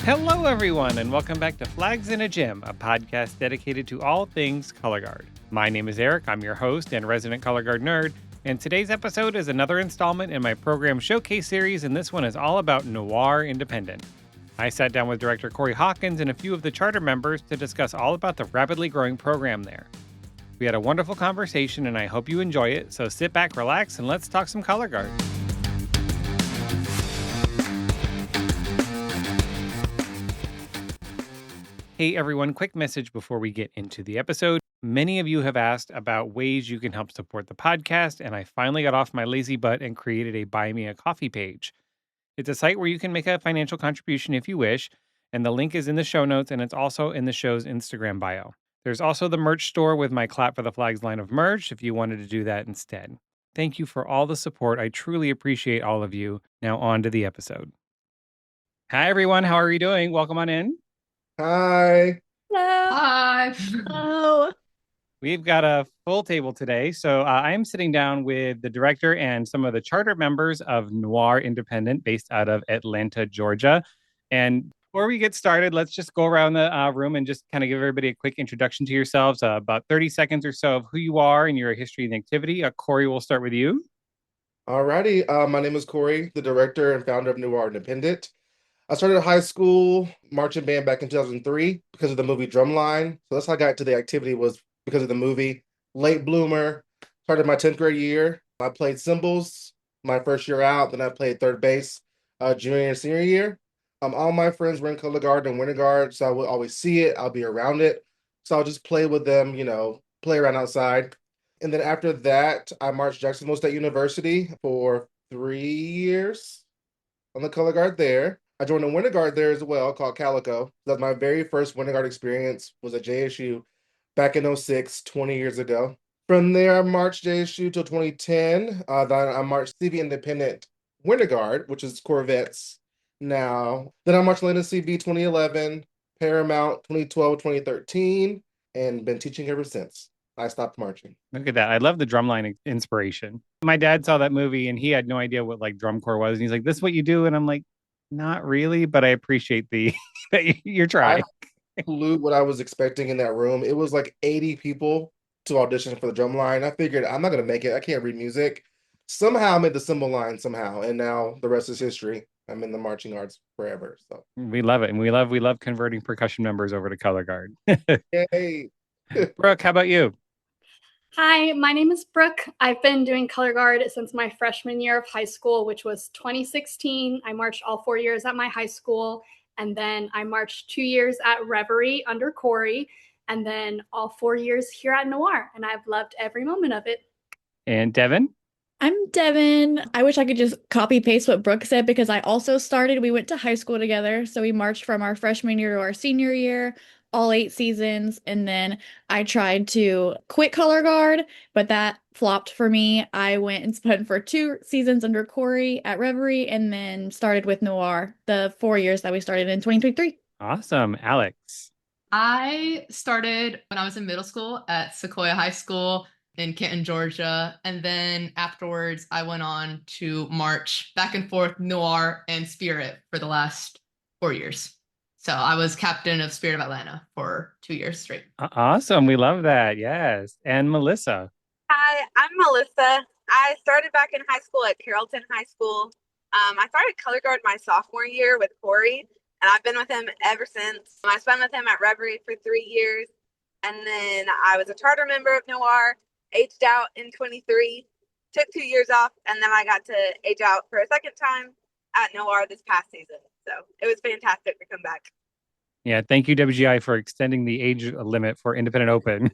Hello, everyone, and welcome back to Flags in a Gym, a podcast dedicated to all things color guard. My name is Eric. I'm your host and resident color guard nerd. And today's episode is another installment in my program showcase series, and this one is all about Noir Independent. I sat down with director Corey Hawkins and a few of the charter members to discuss all about the rapidly growing program there. We had a wonderful conversation, and I hope you enjoy it. So sit back, relax, and let's talk some color guard. Hey everyone, quick message before we get into the episode. Many of you have asked about ways you can help support the podcast, and I finally got off my lazy butt and created a Buy Me a Coffee page. It's a site where you can make a financial contribution if you wish, and the link is in the show notes, and it's also in the show's Instagram bio. There's also the merch store with my Clap for the Flags line of merch if you wanted to do that instead. Thank you for all the support. I truly appreciate all of you. Now on to the episode. Hi everyone, how are you doing? Welcome on in. Hi. Hello. Hi. Hello. We've got a full table today. So I'm sitting down with the director and some of the charter members of Noir Independent based out of Atlanta, Georgia. And before we get started, let's just go around the room and just kind of give everybody a quick introduction to yourselves, about 30 seconds or so of who you are and your history and activity. Corey, we'll start with you. Alrighty. My name is Corey, the director and founder of Noir Independent. I started a high school marching band back in 2003 because of the movie Drumline. So that's how I got to the activity, was because of the movie. Late bloomer, started my 10th grade year. I played cymbals my first year out. Then I played third bass junior and senior year. All my friends were in color guard and winter guard, so I would always see it. I'll be around it. So I'll just play with them, play around outside. And then after that, I marched Jacksonville State University for 3 years on the color guard there. I joined a winter guard there as well called Calico. That's my very first winter guard experience, was at JSU back in 06, 20 years ago. From there, I marched JSU till 2010. Then I marched CV Independent Winter Guard, which is Corvettes now. Then I marched Atlanta CV 2011, Paramount 2012, 2013, and been teaching ever since. I stopped marching. Look at that. I love the drumline inspiration. My dad saw that movie and he had no idea what like drum corps was. And he's like, this is what you do? And I'm like, not really, but I appreciate that you're trying. I blew what I was expecting in that room. It was like 80 people to audition for the drum line. I figured I'm not going to make it. I can't read music. Somehow I made the cymbal line somehow. And now the rest is history. I'm in the marching arts forever. So we love it. And we love converting percussion members over to color guard. Yay. Brooke, how about you? Hi, my name is Brooke. I've been doing color guard since my freshman year of high school, which was 2016. I marched all 4 years at my high school, and then I marched 2 years at Reverie under Corey, and then all 4 years here at Noir, and I've loved every moment of it. And Devin? I'm Devin. I wish I could just copy paste what Brooke said because I also started, we went to high school together. So we marched from our freshman year to our senior year, all 8 seasons. And then I tried to quit color guard, but that flopped for me. I went and spent for 2 seasons under Corey at Reverie and then started with Noir the 4 years that we started in 2023. Awesome. Alex? I started when I was in middle school at Sequoia High School in Canton, Georgia. And then afterwards, I went on to march back and forth Noir and Spirit for the last 4 years. So I was captain of Spirit of Atlanta for 2 years straight. Awesome. We love that. Yes. And Melissa? Hi, I'm Melissa. I started back in high school at Carrollton High School. I started color guard my sophomore year with Corey, and I've been with him ever since. I spent with him at Reverie for 3 years, and then I was a charter member of Noir, aged out in 23, took 2 years off, and then I got to age out for a second time at Noir this past season. So it was fantastic to come back. Yeah, thank you, WGI, for extending the age limit for Independent Open.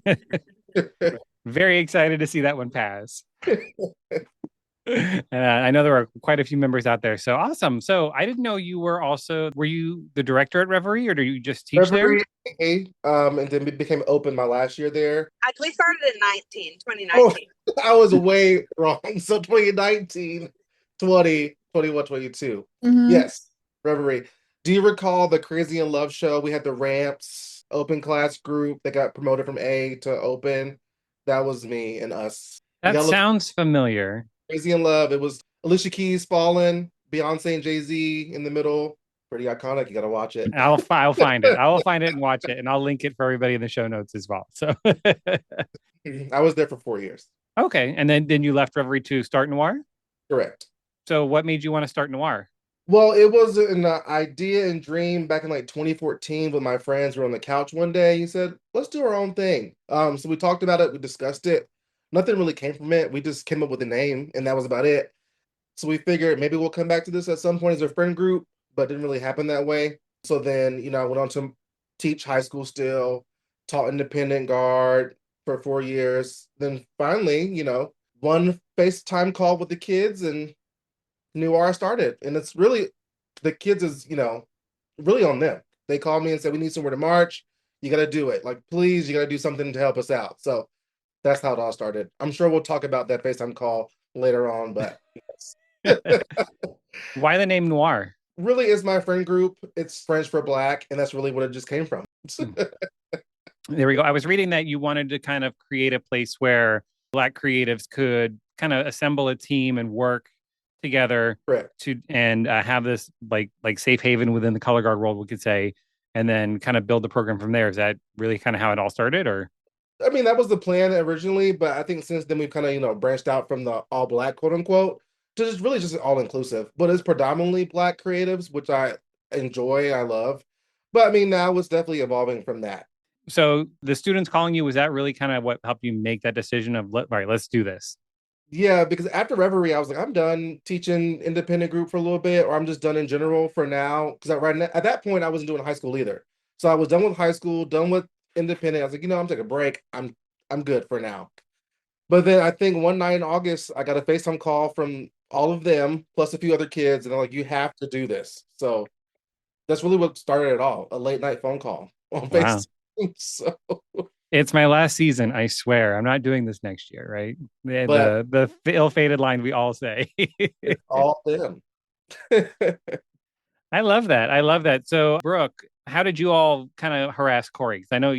Very excited to see that one pass. I know there are quite a few members out there. So awesome. So I didn't know you were you the director at Reverie, or do you just teach Reverie, there? And then it became open my last year there. We started in 2019. Oh, I was way wrong. So 2019, 20, 21, 22. Mhm. Yes, Reverie. Do you recall the Crazy in Love show? We had the Ramps open class group that got promoted from A to open. That was me and us. That sounds familiar. Crazy in Love. It was Alicia Keys, Fallen, Beyonce and Jay-Z in the middle Pretty iconic. You got to watch it. I'll find it. I will find it and watch it, and I'll link it for everybody in the show notes as well. So I was there for 4 years. okay, and then you left Reverie to start Noir. Correct. So what made you want to start Noir? Well, it was an idea and dream back in like 2014 with my friends. We were on the couch one day. He said, let's do our own thing. So we talked about it. We discussed it. Nothing really came from it. We just came up with a name, and that was about it. So we figured maybe we'll come back to this at some point as a friend group, but it didn't really happen that way. So then, I went on to teach high school still, taught independent guard for 4 years. Then finally, one FaceTime call with the kids and Noir started. And it's really, the kids is, really on them. They called me and said, we need somewhere to march. You got to do it. Like, please, you got to do something to help us out. So that's how it all started. I'm sure we'll talk about that FaceTime call later on, but yes. Why the name Noir? Really is my friend group. It's French for black, and that's really what it just came from. There we go. I was reading that you wanted to kind of create a place where Black creatives could kind of assemble a team and work together Correct. to and have this like safe haven within the color guard world, we could say, and then kind of build the program from there. Is that really kind of how it all started, or? I mean, that was the plan originally, but I think since then we've kind of, branched out from the all black, quote unquote, to just really just all inclusive. But it's predominantly Black creatives, which I enjoy, I love. But I mean, now it's definitely evolving from that. So the students calling you, was that really kind of what helped you make that decision of, all right, let's do this? Yeah, because after Reverie, I was like, I'm done teaching independent group for a little bit, or I'm just done in general for now. Because at that point, I wasn't doing high school either. So I was done with high school, done with independent. I was like, I'm taking a break. I'm good for now. But then I think one night in August, I got a FaceTime call from all of them, plus a few other kids, and they're like, you have to do this. So that's really what started it all, a late night phone call on Wow. FaceTime. So, It's my last season, I swear. I'm not doing this next year, right? but The ill-fated line we all say. it's all them. I love that. I love that. So, Brooke, how did you all kind of harass Corey? Because I know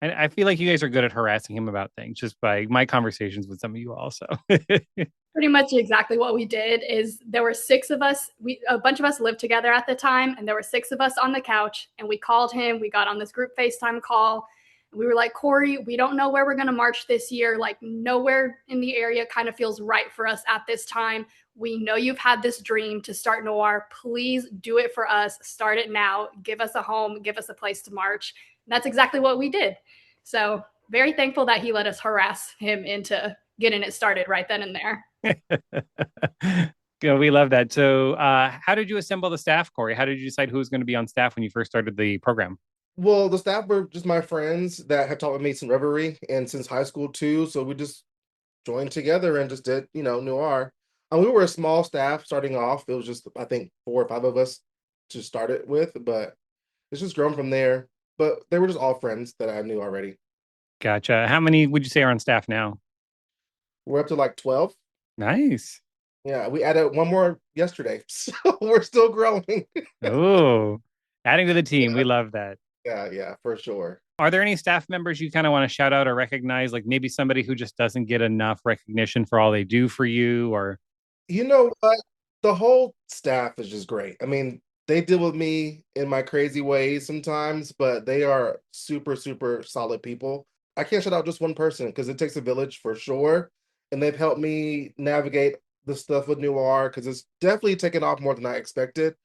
I feel like you guys are good at harassing him about things just by my conversations with some of you also. Pretty much exactly what we did is there were six of us. A bunch of us lived together at the time, and there were six of us on the couch, and we called him. We got on this group FaceTime call. We were like, Corey, we don't know where we're going to march this year. Like, nowhere in the area kind of feels right for us at this time. We know you've had this dream to start Noir. Please do it for us. Start it now. Give us a home. Give us a place to march. And that's exactly what we did. So very thankful that he let us harass him into getting it started right then and there. Yeah, we love that. So, how did you assemble the staff, Corey? How did you decide who was going to be on staff when you first started the program? Well, the staff were just my friends that had taught me since Reverie and since high school too. So we just joined together and just did, Noir. And we were a small staff starting off. It was just, I think, 4 or 5 of us to start it with, but it's just grown from there. But they were just all friends that I knew already. Gotcha. How many would you say are on staff now? We're up to like 12. Nice. Yeah, we added one more yesterday. So we're still growing. Oh, adding to the team. We love that. Yeah, for sure. Are there any staff members you kind of want to shout out or recognize? Like maybe somebody who just doesn't get enough recognition for all they do for you, or You know what? The whole staff is just great. I mean, they deal with me in my crazy ways sometimes, but they are super, super solid people. I can't shout out just one person because it takes a village for sure. And they've helped me navigate the stuff with Noir because it's definitely taken off more than I expected.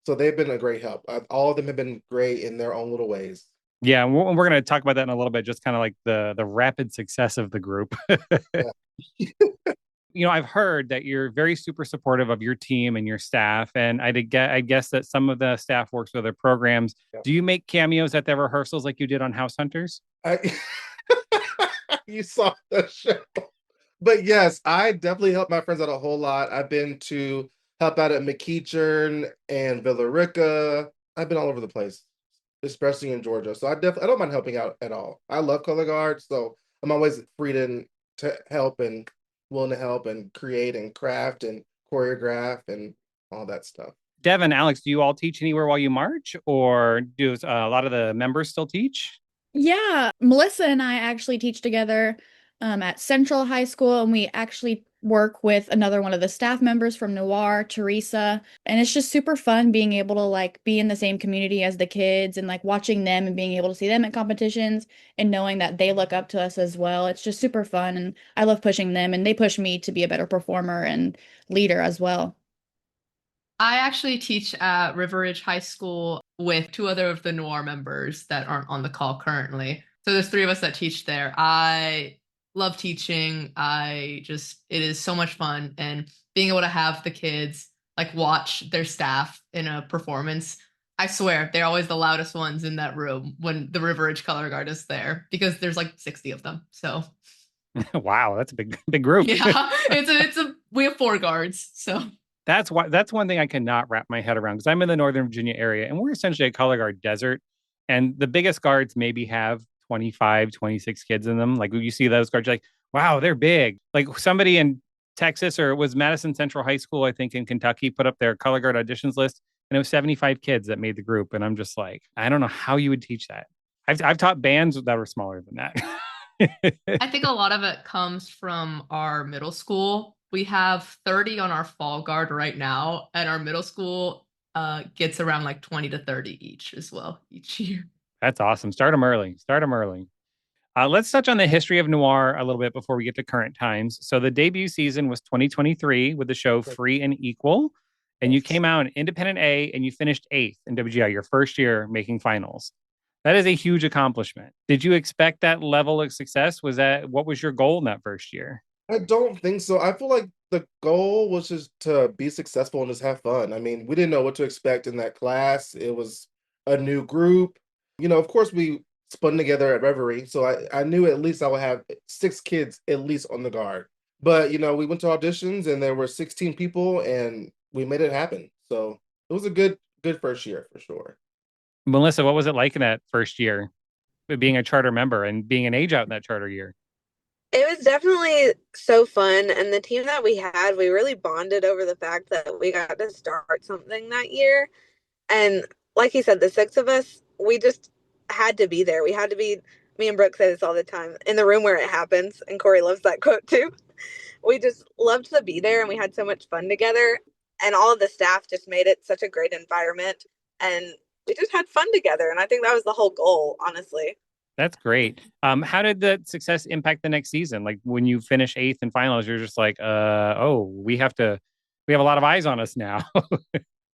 So they've been a great help. All of them have been great in their own little ways. yeah, we're going to talk about that in a little bit. Just kind of like the rapid success of the group. Yeah. I've heard that you're very super supportive of your team and your staff, and I guess that some of the staff works with other programs. Yeah. Do you make cameos at the rehearsals like you did on House Hunters? You saw the show. But yes, I definitely help my friends out a whole lot. I've been to help out at McEachern and Villa Rica. I've been all over the place, especially in Georgia. So I don't mind helping out at all. I love color guard, so I'm always free to help and willing to help and create and craft and choreograph and all that stuff. Devin, Alex, do you all teach anywhere while you march, or do a lot of the members still teach? Yeah, Melissa and I actually teach together at Central High School, and we actually work with another one of the staff members from Noir, Teresa. And it's just super fun being able to like be in the same community as the kids and like watching them and being able to see them at competitions and knowing that they look up to us as well. It's just super fun. And I love pushing them and they push me to be a better performer and leader as well. I actually teach at River Ridge High School with two other of the Noir members that aren't on the call currently. So there's three of us that teach there. I love teaching. It is so much fun. And being able to have the kids like watch their staff in a performance, I swear they're always the loudest ones in that room when the River Ridge Color Guard is there because there's like 60 of them. So Wow, that's a big group. yeah, we have 4 guards. So That's one thing I cannot wrap my head around because I'm in the Northern Virginia area and we're essentially a color guard desert. And the biggest guards maybe have 25, 26 kids in them. Like you see those guards, you're like, wow, they're big. Like somebody in Texas or it was Madison Central High School, I think in Kentucky, put up their color guard auditions list and it was 75 kids that made the group. And I'm just like, I don't know how you would teach that. I've taught bands that were smaller than that. I think a lot of it comes from our middle school. We have 30 on our fall guard right now, and our middle school gets around like 20 to 30 each as well each year. That's awesome. Start them early. Start them early. Let's touch on the history of Noir a little bit before we get to current times. So the debut season was 2023 with the show Free and Equal, and you came out in Independent A and you finished 8th in WGI, your first year making finals. That is a huge accomplishment. Did you expect that level of success? What was your goal in that first year? I don't think so. I feel like the goal was just to be successful and just have fun. I mean, we didn't know what to expect in that class. It was a new group. Of course, we spun together at Reverie, so I knew at least I would have 6 kids at least on the guard. But, we went to auditions and there were 16 people and we made it happen. So it was a good first year for sure. Melissa, what was it like in that first year, being a charter member and being an age out in that charter year? It was definitely so fun. And the team that we had, we really bonded over the fact that we got to start something that year. And like you said, the 6 of us, we just had to be there. We had to be, me and Brooke say this all the time, in the room where it happens. And Corey loves that quote too. We just loved to be there and we had so much fun together. And all of the staff just made it such a great environment. And we just had fun together. And I think that was the whole goal, honestly. That's great. How did the success impact the next season? Like when you finish 8th in finals, you're just like, we have a lot of eyes on us now.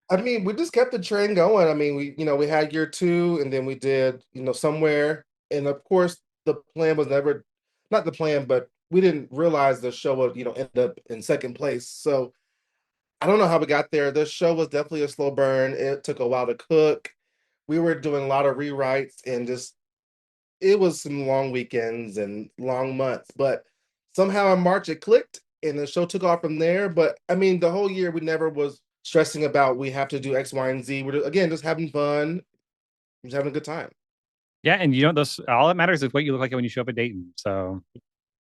I mean, we just kept the train going. I mean, we had year 2 and then we did, somewhere. And of course, the plan was never, not the plan, but we didn't realize the show would, end up in second place. So I don't know how we got there. The show was definitely a slow burn. It took a while to cook. We were doing a lot of rewrites and just, it was some long weekends and long months. But somehow in March it clicked and the show took off from there. But I mean, the whole year we never was stressing about we have to do X, Y, and Z. We're again just having fun, just having a good time. Yeah, and those all that matters is what you look like when you show up at Dayton. So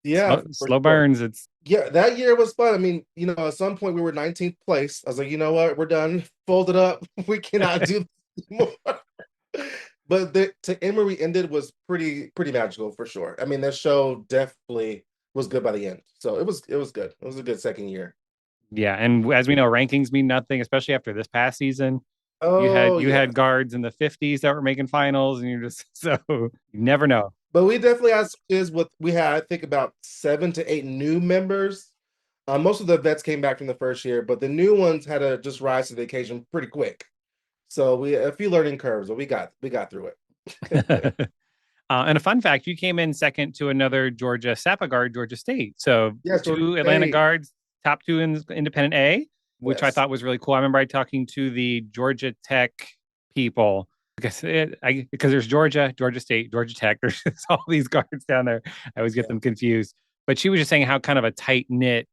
Yeah, slow burns. It's that year was fun. I mean, at some point we were 19th place. I was like, you know what, we're done. Fold it up. We cannot do this anymore. But to end where we ended was pretty magical for sure. I mean, that show definitely was good by the end. So it was good. It was a good second year. yeah, and as we know, rankings mean nothing, especially after this past season. Oh, You yeah. had guards in the 50s that were making finals, and you're just so you never know. But we definitely had is what we had, I think about 7 to 8 new members. Most of the vets came back from the first year, but the new ones had to just rise to the occasion pretty quick. So we a few learning curves, but we got through it. And a fun fact, you came in second to another Georgia Sapa guard, Georgia State. So Yes, Georgia 2 Atlanta State. Guards, top 2 in Independent A, which I Yes. thought was really cool. I remember talking to the Georgia Tech people because there's Georgia State, Georgia Tech. There's just all these guards down there. I always get them confused. But she was just saying how kind of a tight knit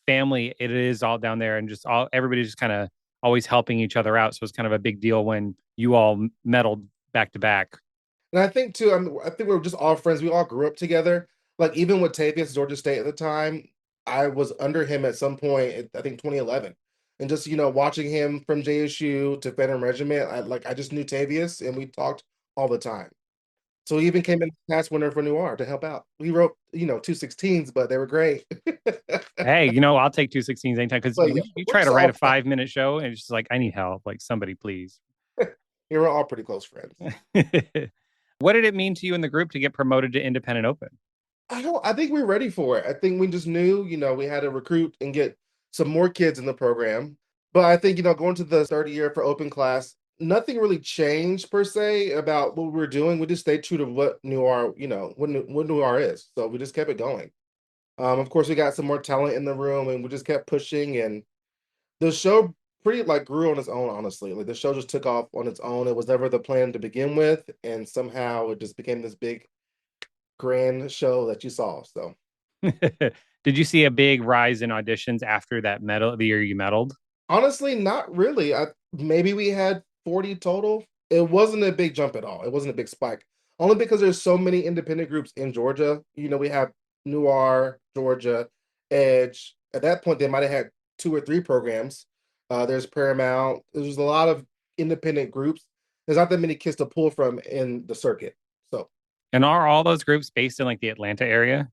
family it is all down there, and just everybody just kind of always helping each other out. So it's kind of a big deal when you all medaled back to back. And I think too, I think we were just all friends. We all grew up together. Like even with Tavius, Georgia State at the time, I was under him at some point, I think 2011. And just, watching him from JSU to Phantom Regiment, I just knew Tavius and we talked all the time. So he even came in past winner for Noir to help out. We wrote, 216s, but they were great. Hey, I'll take 216s anytime because But yeah, you we're try to write a soft. 5-minute show and it's just like, I need help. Like, somebody, please. We were all pretty close friends. What did it mean to you in the group to get promoted to independent open? I think we're ready for it. I think we just knew, we had to recruit and get some more kids in the program. But I think, going to the third year for open class, nothing really changed per se about what we were doing. We just stayed true to what Noir, what Noir is. So we just kept it going. Of course, we got some more talent in the room and we just kept pushing, and the show pretty like grew on its own, honestly. Like the show just took off on its own. It was never the plan to begin with, and somehow it just became this big grand show that you saw. So Did you see a big rise in auditions after the year you medaled? honestly, not really. Maybe we had 40 total. It wasn't a big jump at all. It wasn't a big spike. Only because there's so many independent groups in Georgia. We have Noir, Georgia, Edge. At that point, they might have had 2 or 3 programs. There's Paramount. There's a lot of independent groups. There's not that many kids to pull from in the circuit. So And are all those groups based in like the Atlanta area?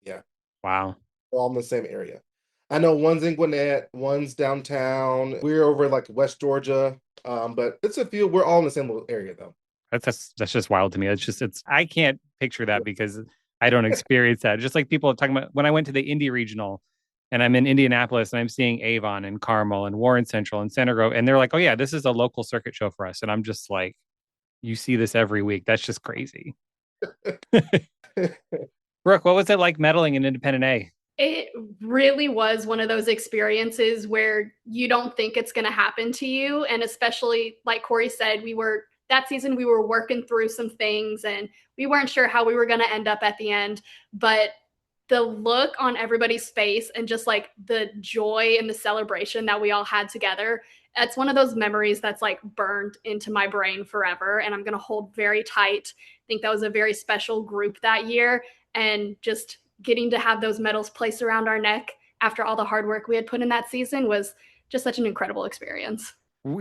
yeah, Wow. we're all in the same area. I know one's in Gwinnett, one's downtown. We're over like West Georgia. But it's a few. We're all in the same little area though. That's just wild to me. It's I can't picture that because I don't experience that. Just like people are talking about when I went to the Indy Regional and I'm in Indianapolis and I'm seeing Avon and Carmel and Warren Central and Center Grove and they're like, "Oh yeah, this is a local circuit show for us." And I'm just like, "You see this every week. That's just crazy." Brooke, what was it like medaling in Independent A? It really was one of those experiences where you don't think it's going to happen to you. And especially, like Corey said, that season, we were working through some things and we weren't sure how we were going to end up at the end. But the look on everybody's face and just like the joy and the celebration that we all had together, it's one of those memories that's like burned into my brain forever. And I'm going to hold very tight. I think that was a very special group that year. And just getting to have those medals placed around our neck after all the hard work we had put in that season was just such an incredible experience.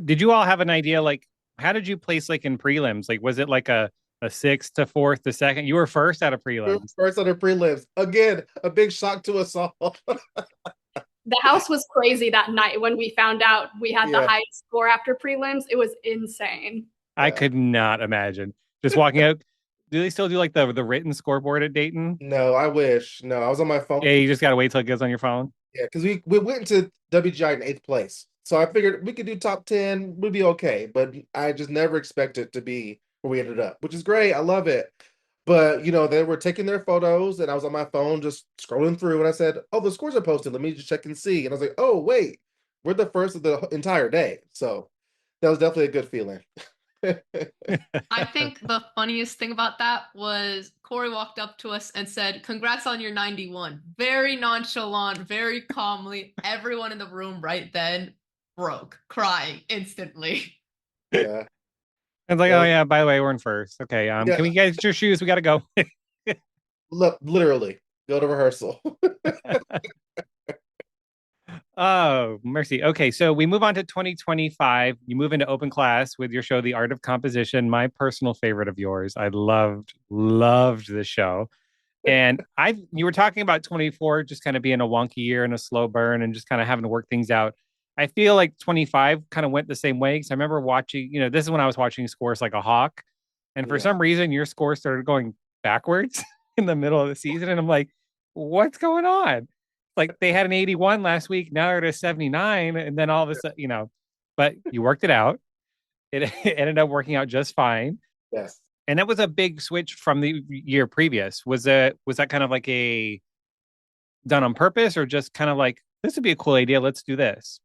Did you all have an idea like how did you place like in prelims? Like was it like a sixth to fourth to second? You were first out of prelims. First on the prelims. Again, a big shock to us all. The house was crazy that night when we found out we had the Yeah. highest score after prelims. It was insane. I Yeah. could not imagine just walking out. Do they still do like the written scoreboard at Dayton? No, I wish. No, I was on my phone. Yeah, you just gotta wait till it goes on your phone. Yeah, because we went into WGI in 8th place. So I figured we could do top 10, we'd be okay. But I just never expected to be where we ended up, which is great. I love it. But they were taking their photos and I was on my phone just scrolling through and I said, "Oh, the scores are posted. Let me just check and see." And I was like, "Oh, wait, we're the first of the entire day." So that was definitely a good feeling. I think the funniest thing about that was Corey walked up to us and said, "Congrats on your 91." Very nonchalant, very calmly. Everyone in the room right then broke, crying instantly. Yeah. It's like, That oh was- yeah, by the way, we're in first. Okay, Yeah. can we get your shoes? We gotta go. Look, literally, go to rehearsal. Oh, mercy. Okay, so we move on to 2025. You move into open class with your show, The Art of Composition, my personal favorite of yours. I loved the show. And you were talking about 24 just kind of being a wonky year and a slow burn and just kind of having to work things out. I feel like 25 kind of went the same way because I remember watching, this is when I was watching Scores Like a Hawk. And for Yeah. some reason, your score started going backwards in the middle of the season. And I'm like, what's going on? Like they had an 81 last week. Now they're at a 79. And then all of a sudden, but you worked it out. It ended up working out just fine. Yes. And that was a big switch from the year previous. Was that kind of like a done on purpose or just kind of like, this would be a cool idea. Let's do this.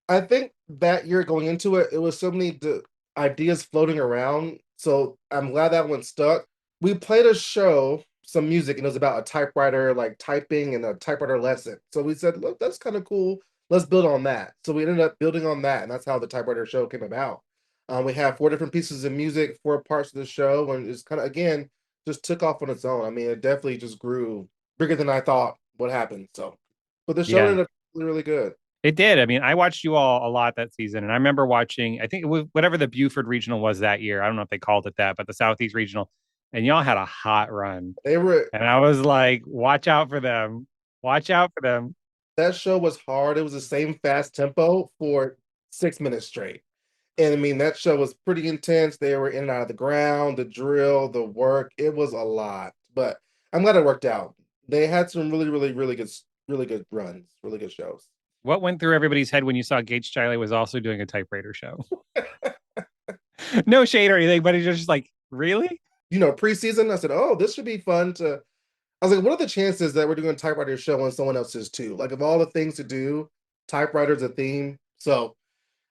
I think that year going into it, it was so many ideas floating around. So I'm glad that one stuck. We played a show, some music, and it was about a typewriter, like typing and a typewriter lesson. So we said, look, that's kind of cool. Let's build on that. So we ended up building on that, and that's how the typewriter show came about. We have 4 different pieces of music, 4 parts of the show, and it's kind of, again, just took off on its own. I mean, it definitely just grew bigger than I thought would happen. So, but the show Yeah. ended up really, really good. It did. I mean, I watched you all a lot that season, and I remember watching. I think it was whatever the Buford Regional was that year. I don't know if they called it that, but the Southeast Regional. and y'all had a hot run. They were And I was like, watch out for them. Watch out for them. that show was hard. It was the same fast tempo for 6 minutes straight. And I mean, that show was pretty intense. They were in and out of the ground, the drill, the work. It was a lot, but I'm glad it worked out. They had some really good runs, really good shows. What went through everybody's head when you saw Gage Chiley was also doing a typewriter show? No shade or anything, but it's just like, really? Preseason, I said, oh, this should be fun to. I was like, what are the chances that we're doing a typewriter show and someone else is too? Like, of all the things to do, typewriter's a theme. So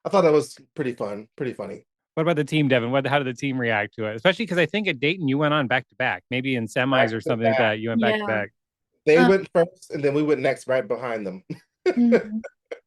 I thought that was pretty fun, pretty funny. What about the team, Devin? How did the team react to it? Especially because I think at Dayton you went on back to back, maybe in semis Back or to something like back. that. You went back to Yeah. back. They Um, went first, and then we went next right behind them. mhm.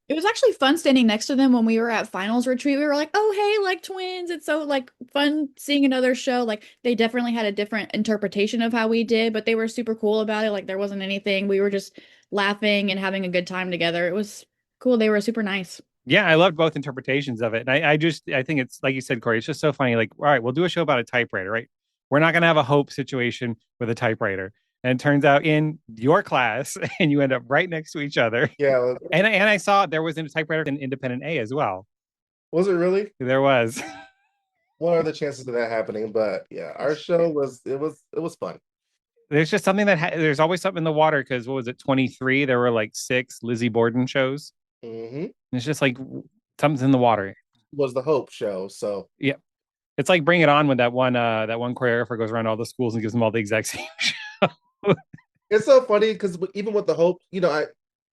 It was actually fun standing next to them when we were at finals retreat. We were like, "Oh, hey, like twins." It's so like fun seeing another show. Like they definitely had a different interpretation of how we did, but they were super cool about it. Like there wasn't anything. We were just laughing and having a good time together. It was cool. They were super nice. Yeah, I loved both interpretations of it. And I think it's like you said, Corey, it's just so funny. Like, all right, we'll do a show about a typewriter, right? We're not going to have a hope situation with a typewriter. And it turns out in your class, and you end up right next to each other. Yeah, And I saw there was a typewriter in Independent A as well. was it really? There was. What are the chances of that happening? But yeah, our show was fun. There's just something there's always something in the water because what was it, 23? There were like 6 Lizzie Borden shows. Hmm. It's just like something's in the water. Was the Hope show. So Yeah. It's like Bring It On when that one choreographer goes around all the schools and gives them all the exact same show. it's so funny because even with the Hope,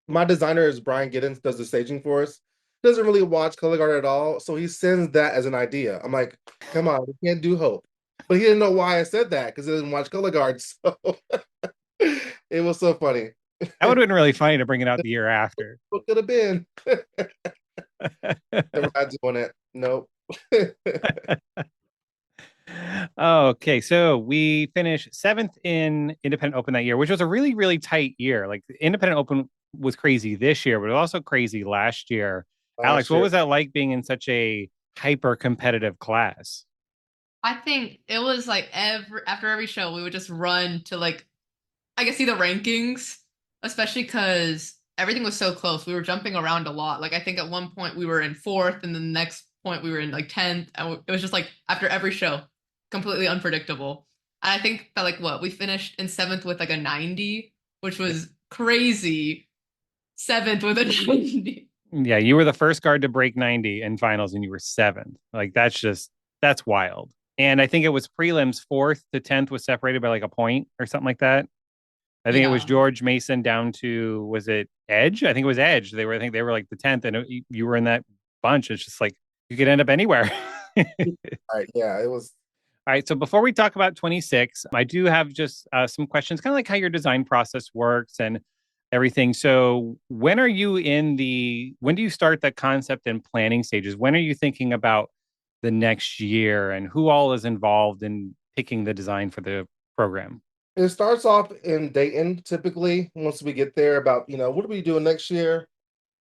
my designer is Brian Giddens, does the staging for us. Doesn't really watch color guard at all, so he sends that as an idea. I'm like, come on, we can't do Hope, but he didn't know why I said that because he doesn't watch color guard. So it was so funny. That would have been really funny to bring it out the year after. What could have been? We're not doing it. Nope. Okay, so we finished 7th in Independent Open that year, which was a really, really tight year. Like the Independent Open was crazy this year, but it was also crazy last year. Alex, Last what year. was that like being in such a hyper competitive class? I think it was like after every show we would just run to like I guess see the rankings, especially because everything was so close. We were jumping around a lot. Like I think at one point we were in fourth, and then the next point we were in like 10th. And it was just like after every show, completely unpredictable. And I think that like what we finished in seventh with like a 90, which was crazy. Seventh with a 90. Yeah, you were the first guard to break 90 in finals and you were 7th. Like that's wild. And I think it was prelims 4th to 10th was separated by like a point or something like that. I think it was Yeah. George Mason down to was it Edge? I think it was Edge. I think they were like the 10th and you were in that bunch. It's just like you could end up anywhere. All All right, yeah, it was. right. So before we talk about 26, I do have just some questions, kind of like how your design process works and everything. So when do you start the concept and planning stages? When are you thinking about the next year and who all is involved in picking the design for the program? It starts off in Dayton, typically, once we get there about, what are we doing next year?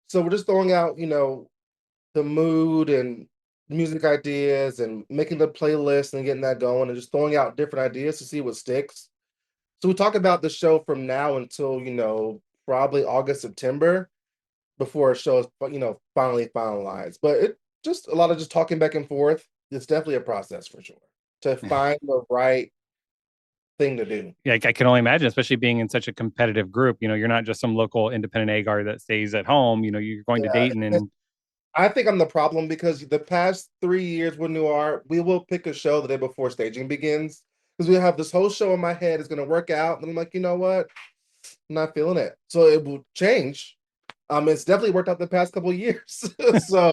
So we're just throwing out, the mood and music ideas and making the playlist and getting that going and just throwing out different ideas to see what sticks. So we talk about the show from now until, probably August, September before a show is, finally finalized. But it just a lot of just talking back and forth. It's definitely a process for sure to find the right thing to do. Yeah, I can only imagine, especially being in such a competitive group. You're not just some local independent A guard that stays at home. You're going to Yeah. Dayton and I think I'm the problem because the past 3 years with Noir, we will pick a show the day before staging begins because we have this whole show in my head is going to work out, and I'm like, you know what, I'm not feeling it, so it will change. It's definitely worked out the past couple of years, so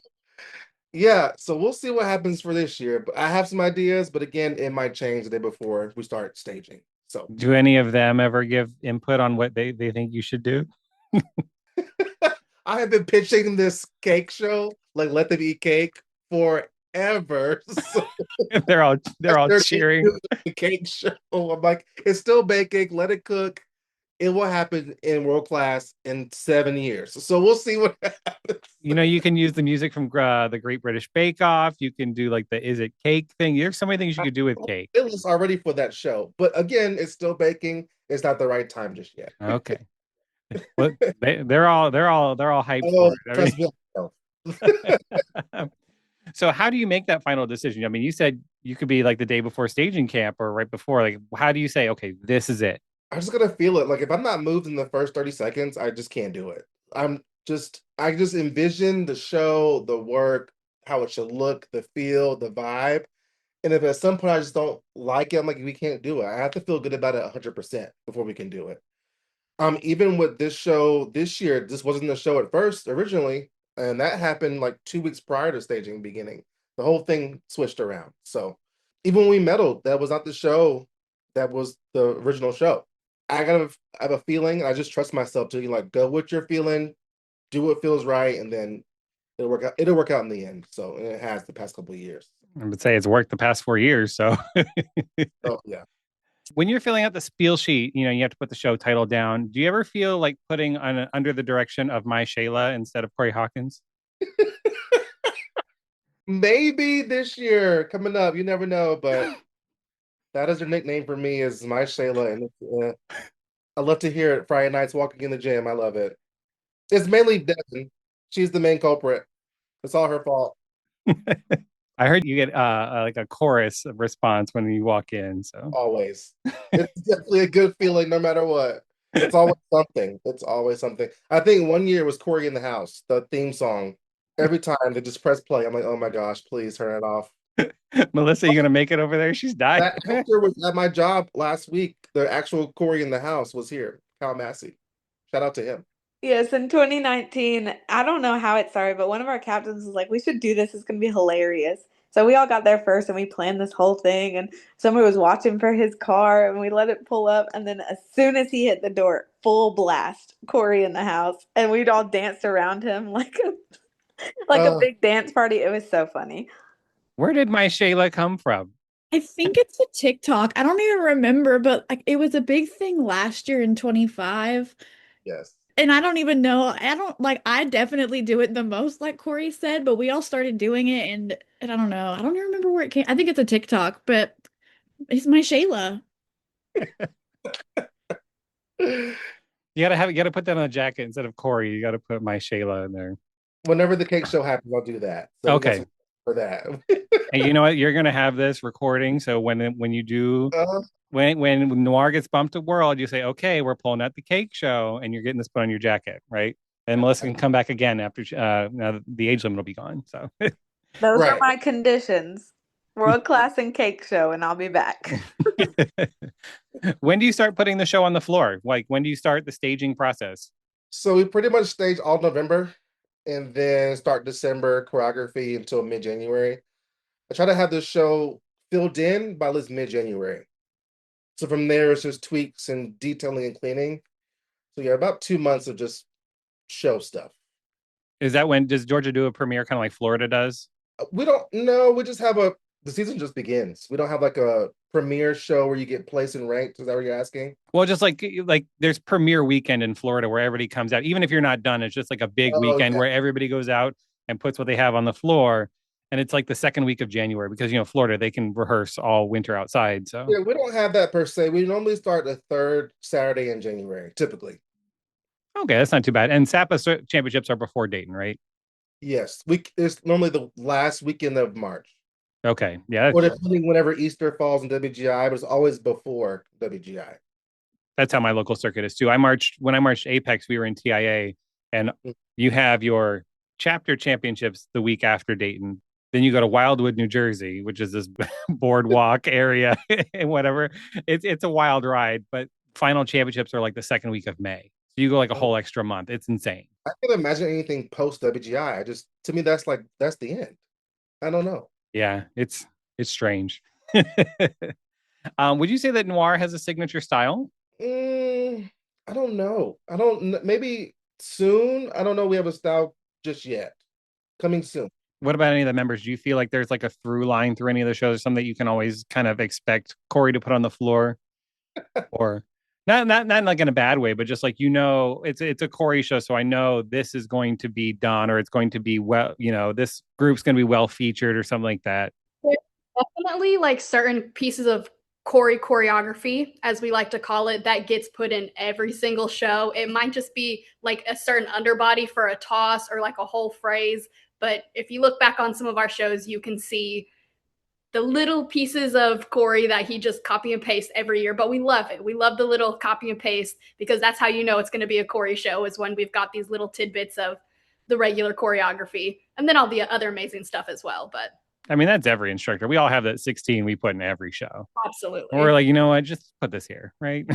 yeah, so we'll see what happens for this year. But I have some ideas, but again, it might change the day before we start staging. So do any of them ever give input on what they think you should do? I have been pitching this cake show, like Let Them Eat Cake, forever. So they're all they're cheering. the cake show. I'm like, it's still baking, let it cook. it will happen in world class in 7 years. So we'll see what happens. You can use the music from the Great British Bake Off. You can do like the "Is it cake" thing. There's so many things you could do with cake. It was already for that show, but again, it's still baking. It's not the right time just yet. Okay. Well, they're all hyped Oh, for it. trust me. I know. So how do you make that final decision? I mean, you said you could be like the day before staging camp or right before. Like, how do you say, okay, this is it? I'm just gonna feel it. Like if I'm not moved in the first 30 seconds, I just can't do it. I just envision the show, the work, how it should look, the feel, the vibe. And if at some point I just don't like it, I'm like, we can't do it. I have to feel good about it 100% before we can do it. Even with this show this year, this wasn't the show at first originally, and that happened like 2 weeks prior to staging beginning. The whole thing switched around. So even when we medaled, that was not the show that was the original show. I have a feeling. I just trust myself to like go with your feeling, do what feels right, and then it'll work out. It'll work out in the end. So and it has the past couple of years. I would say it's worked the past 4 years. So Oh yeah. when you're filling out the spiel sheet, you have to put the show title down. Do you ever feel like putting on under the direction of my Shayla instead of Corey Hawkins? Maybe this year coming up, you never know, but that is her nickname for me is my Shayla, and I love to hear it Friday nights walking in the gym. I love it. It's mainly Devin. She's the main culprit. It's all her fault. I heard you get like a chorus response when you walk in. So Always. It's definitely a good feeling no matter what. It's always something. It's always something. I think one year was Corey in the House, the theme song. Every time they just press play, I'm like, oh my gosh, please turn it off. Melissa, you gonna make it over there? She's dying. That actor was at my job last week. The actual Corey in the House was here, Cal Massey. Shout out to him. Yes, in 2019, I don't know how it started, but one of our captains was like, we should do this. It's going to be hilarious. So we all got there first and we planned this whole thing. And somebody was watching for his car and we let it pull up. And then as soon as he hit the door, full blast, Corey in the house. And we'd all danced around him like a big dance party. It was so funny. Where did my Shayla come from? I think it's a TikTok. I don't even remember, but like it was a big thing last year in 25. Yes. And I don't even know. I definitely do it the most, like Corey said, but we all started doing it and I don't know. I don't even remember where it came. I think it's a TikTok, but it's my Shayla. You gotta put that on a jacket instead of Corey. You gotta put my Shayla in there. Whenever the cake show happens, I'll do that. So Okay. for that. And you know what? You're gonna have this recording. So when you do when Noir gets bumped to World, you say, okay, we're pulling out the cake show, and you're getting this put on your jacket, right? And Melissa can come back again after now the age limit will be gone. So Those are my conditions. World class and cake show, and I'll be back. when do you start putting the show on the floor? Like when do you start the staging process? So we pretty much stage all November and then start December choreography until mid-January. I try to have the show filled in by at least mid-January. So from there, it's just tweaks and detailing and cleaning. So yeah, about 2 months of just show stuff. Is that when does Georgia do a premiere kind of like Florida does? We don't know. We just have the season just begins. We don't have like a premiere show where you get placed and ranked. Is that what you're asking? Well, just like there's premiere weekend in Florida where everybody comes out. Even if you're not done, it's just like a big weekend where everybody goes out and puts what they have on the floor. And it's like the second week of January because Florida, they can rehearse all winter outside. So yeah, we don't have that per se. We normally start the third Saturday in January, typically. Okay, that's not too bad. And SAPA championships are before Dayton, right? Yes, it's normally the last weekend of March. Okay, yeah. Or depending whenever Easter falls in WGI, but it's always before WGI. That's how my local circuit is too. When I marched Apex, we were in TIA, and you have your chapter championships the week after Dayton. Then you go to Wildwood, New Jersey, which is this boardwalk area and whatever. It's a wild ride, but final championships are like the second week of May. So you go like a whole extra month. It's insane. I can't imagine anything post WGI. To me, that's the end. I don't know. Yeah, it's strange. Would you say that Noir has a signature style? I don't know. I don't. Maybe soon. I don't know. We have a style just yet. Coming soon. What about any of the members? Do you feel like there's like a through line through any of the shows, something that you can always kind of expect Corey to put on the floor? Or Not like in a bad way, but just like it's a Corey show, so I know this is going to be done, or it's going to be well, this group's going to be well featured or something like that. There's definitely like certain pieces of choreography, as we like to call it, that gets put in every single show. It might just be like a certain underbody for a toss or like a whole phrase. But if you look back on some of our shows, you can see the little pieces of Corey that he just copy and paste every year. But we love it. We love the little copy and paste because that's how you know it's going to be a Corey show, is when we've got these little tidbits of the regular choreography and then all the other amazing stuff as well. But I mean, that's every instructor. We all have that 16 we put in every show. absolutely. And we're like, you know what? Just put this here, right?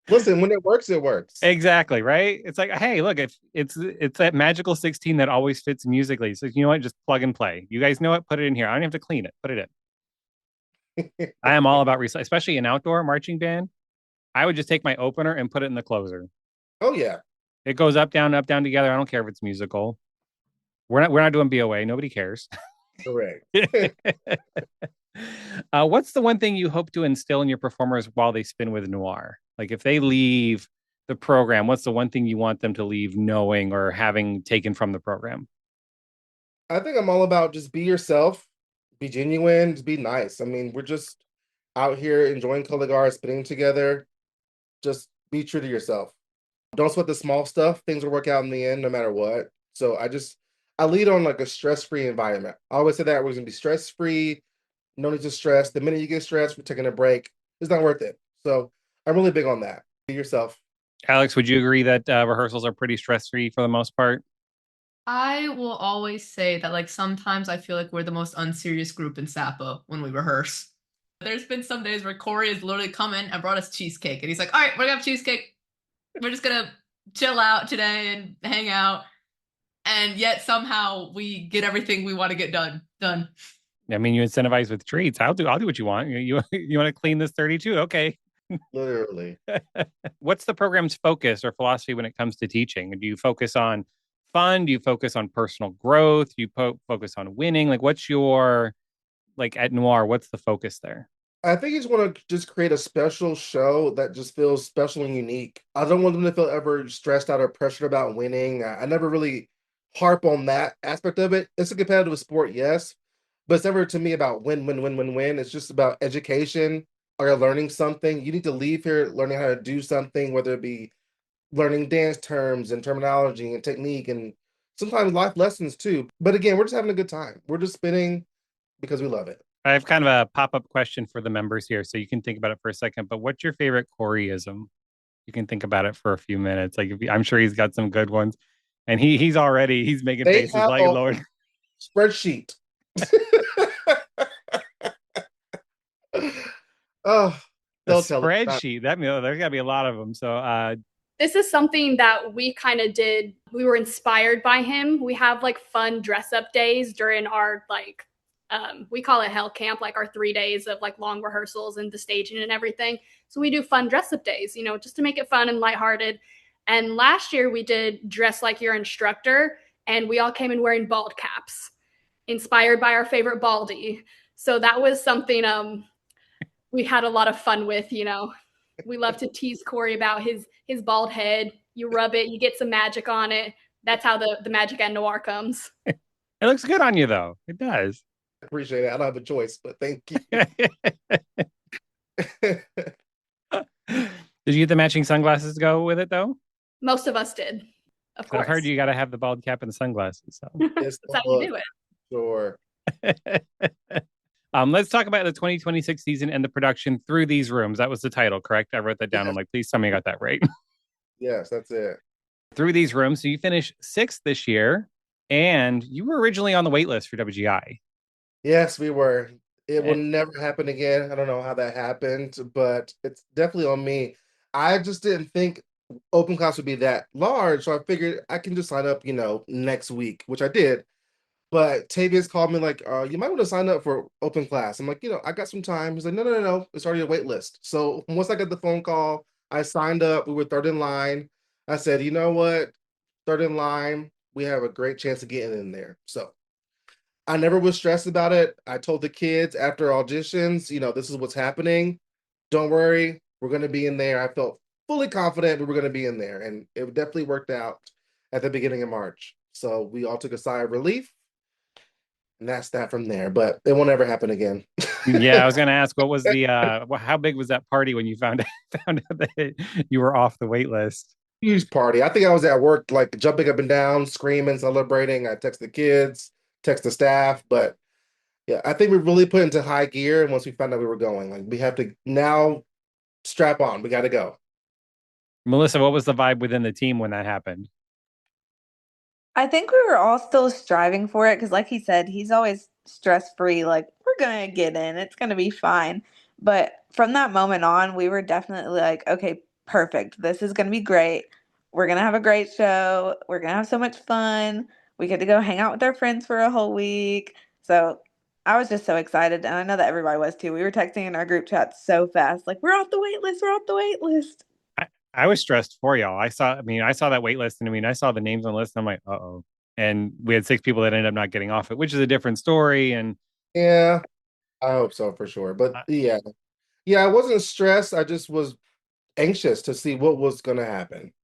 Listen, when it works, it works. Exactly, right? It's like, hey, look, it's that magical 16 that always fits musically. So you know what? Just plug and play. You guys know it. Put it in here. I don't have to clean it. Put it in. I am all about recycling, especially in outdoor marching band. I would just take my opener and put it in the closer. Oh yeah. It goes up, down together. I don't care if it's musical. We're not doing BOA. Nobody cares. Correct. What's the one thing you hope to instill in your performers while they spin with Noir? Like if they leave the program, what's the one thing you want them to leave knowing or having taken from the program? I think I'm all about just be yourself, be genuine, just be nice. I mean, we're just out here enjoying color guard, spinning together. Just be true to yourself. Don't sweat the small stuff. Things will work out in the end, no matter what. So I lead on like a stress-free environment. I always say that we're gonna be stress-free, no need to stress. The minute you get stressed, we're taking a break. It's not worth it. So I'm really big on that. Be yourself. Alex, would you agree that rehearsals are pretty stress-free for the most part? I will always say that like sometimes I feel like we're the most unserious group in Sapa when we rehearse. There's been some days where Corey has literally come in and brought us cheesecake, and he's like, "All right, we're gonna have cheesecake. We're just gonna chill out today and hang out." And yet somehow we get everything we want to get done. I mean, you incentivize with treats. I'll do what you want. You want to clean this 32? Okay. Literally. What's the program's focus or philosophy when it comes to teaching? Do you focus on fun? Do you focus on personal growth? Do you focus on winning? Like, what's your, like at Noir, what's the focus there? I think you just want to just create a special show that just feels special and unique. I don't want them to feel ever stressed out or pressured about winning. I never really harp on that aspect of it. It's a competitive sport, yes, but it's never to me about win, win, win, win, win. It's just about education or learning something. You need to leave here learning how to do something, whether it be learning dance terms and terminology and technique and sometimes life lessons too. But again, we're just having a good time. We're just spinning because we love it. I have kind of a pop-up question for the members here, so you can think about it for a second. But what's your favorite Coreyism? You can think about it for a few minutes. Like I'm sure he's got some good ones, and he's making They faces have like a Lord. spreadsheet. Oh, The they'll tell us that. spreadsheet. That means there's got to be a lot of them. So this is something that we kind of did. We were inspired by him. We have like fun dress up days during our like we call it hell camp, like our 3 days of like long rehearsals and the staging and everything. So we do fun dress up days, just to make it fun and lighthearted. And last year we did dress like your instructor, and we all came in wearing bald caps, inspired by our favorite Baldy. So that was something we had a lot of fun with. We love to tease Corey about his bald head. You rub it, you get some magic on it. That's how the magic at Noir comes. it looks good on you, though. It does. Appreciate it. I don't have a choice, but thank you. Did you get the matching sunglasses to go with it, though? Most of us did, of course. I've heard you got to have the bald cap and the sunglasses. So. That's how you do it. Sure. Let's talk about the 2026 season and the production through these rooms. That was the title, correct? I wrote that down. Yes. I'm like, please tell me I got that right. Yes, that's it. Through these rooms. So you finished 6th this year, and you were originally on the wait list for WGI. Yes, we were. It will never happen again. I don't know how that happened, but it's definitely on me. I just didn't think open class would be that large, so I figured I can just sign up, next week, which I did. But Tavius called me like, you might want to sign up for open class. I'm like, I got some time. He's like, no, no, no, no. It's already a wait list. So once I got the phone call, I signed up. We were third in line. I said, you know what? Third in line. We have a great chance of getting in there. So I never was stressed about it. I told the kids after auditions, this is what's happening. Don't worry. We're going to be in there. I felt fully confident we were going to be in there, and it definitely worked out at the beginning of March. So we all took a sigh of relief, and that's that from there. But it won't ever happen again. Yeah, I was going to ask, what was the how big was that party when you found found out that you were off the wait list? Huge party. I think I was at work, like jumping up and down, screaming, celebrating. I text the kids, text the staff, but yeah, I think we really put into high gear. And once we found out we were going, like we have to now strap on. We got to go. Melissa, what was the vibe within the team when that happened? I think we were all still striving for it because, like he said, he's always stress free. Like, we're going to get in, it's going to be fine. But from that moment on, we were definitely like, okay, perfect. This is going to be great. We're going to have a great show. We're going to have so much fun. We get to go hang out with our friends for a whole week. So I was just so excited. And I know that everybody was too. We were texting in our group chat so fast, like, we're off the wait list. We're off the wait list. I was stressed for y'all. I saw that wait list, and I saw the names on the list, and I'm like, uh-oh. And we had 6 people that ended up not getting off it, which is a different story. And Yeah, I hope so for sure. But uh, yeah, I wasn't stressed. I just was anxious to see what was going to happen.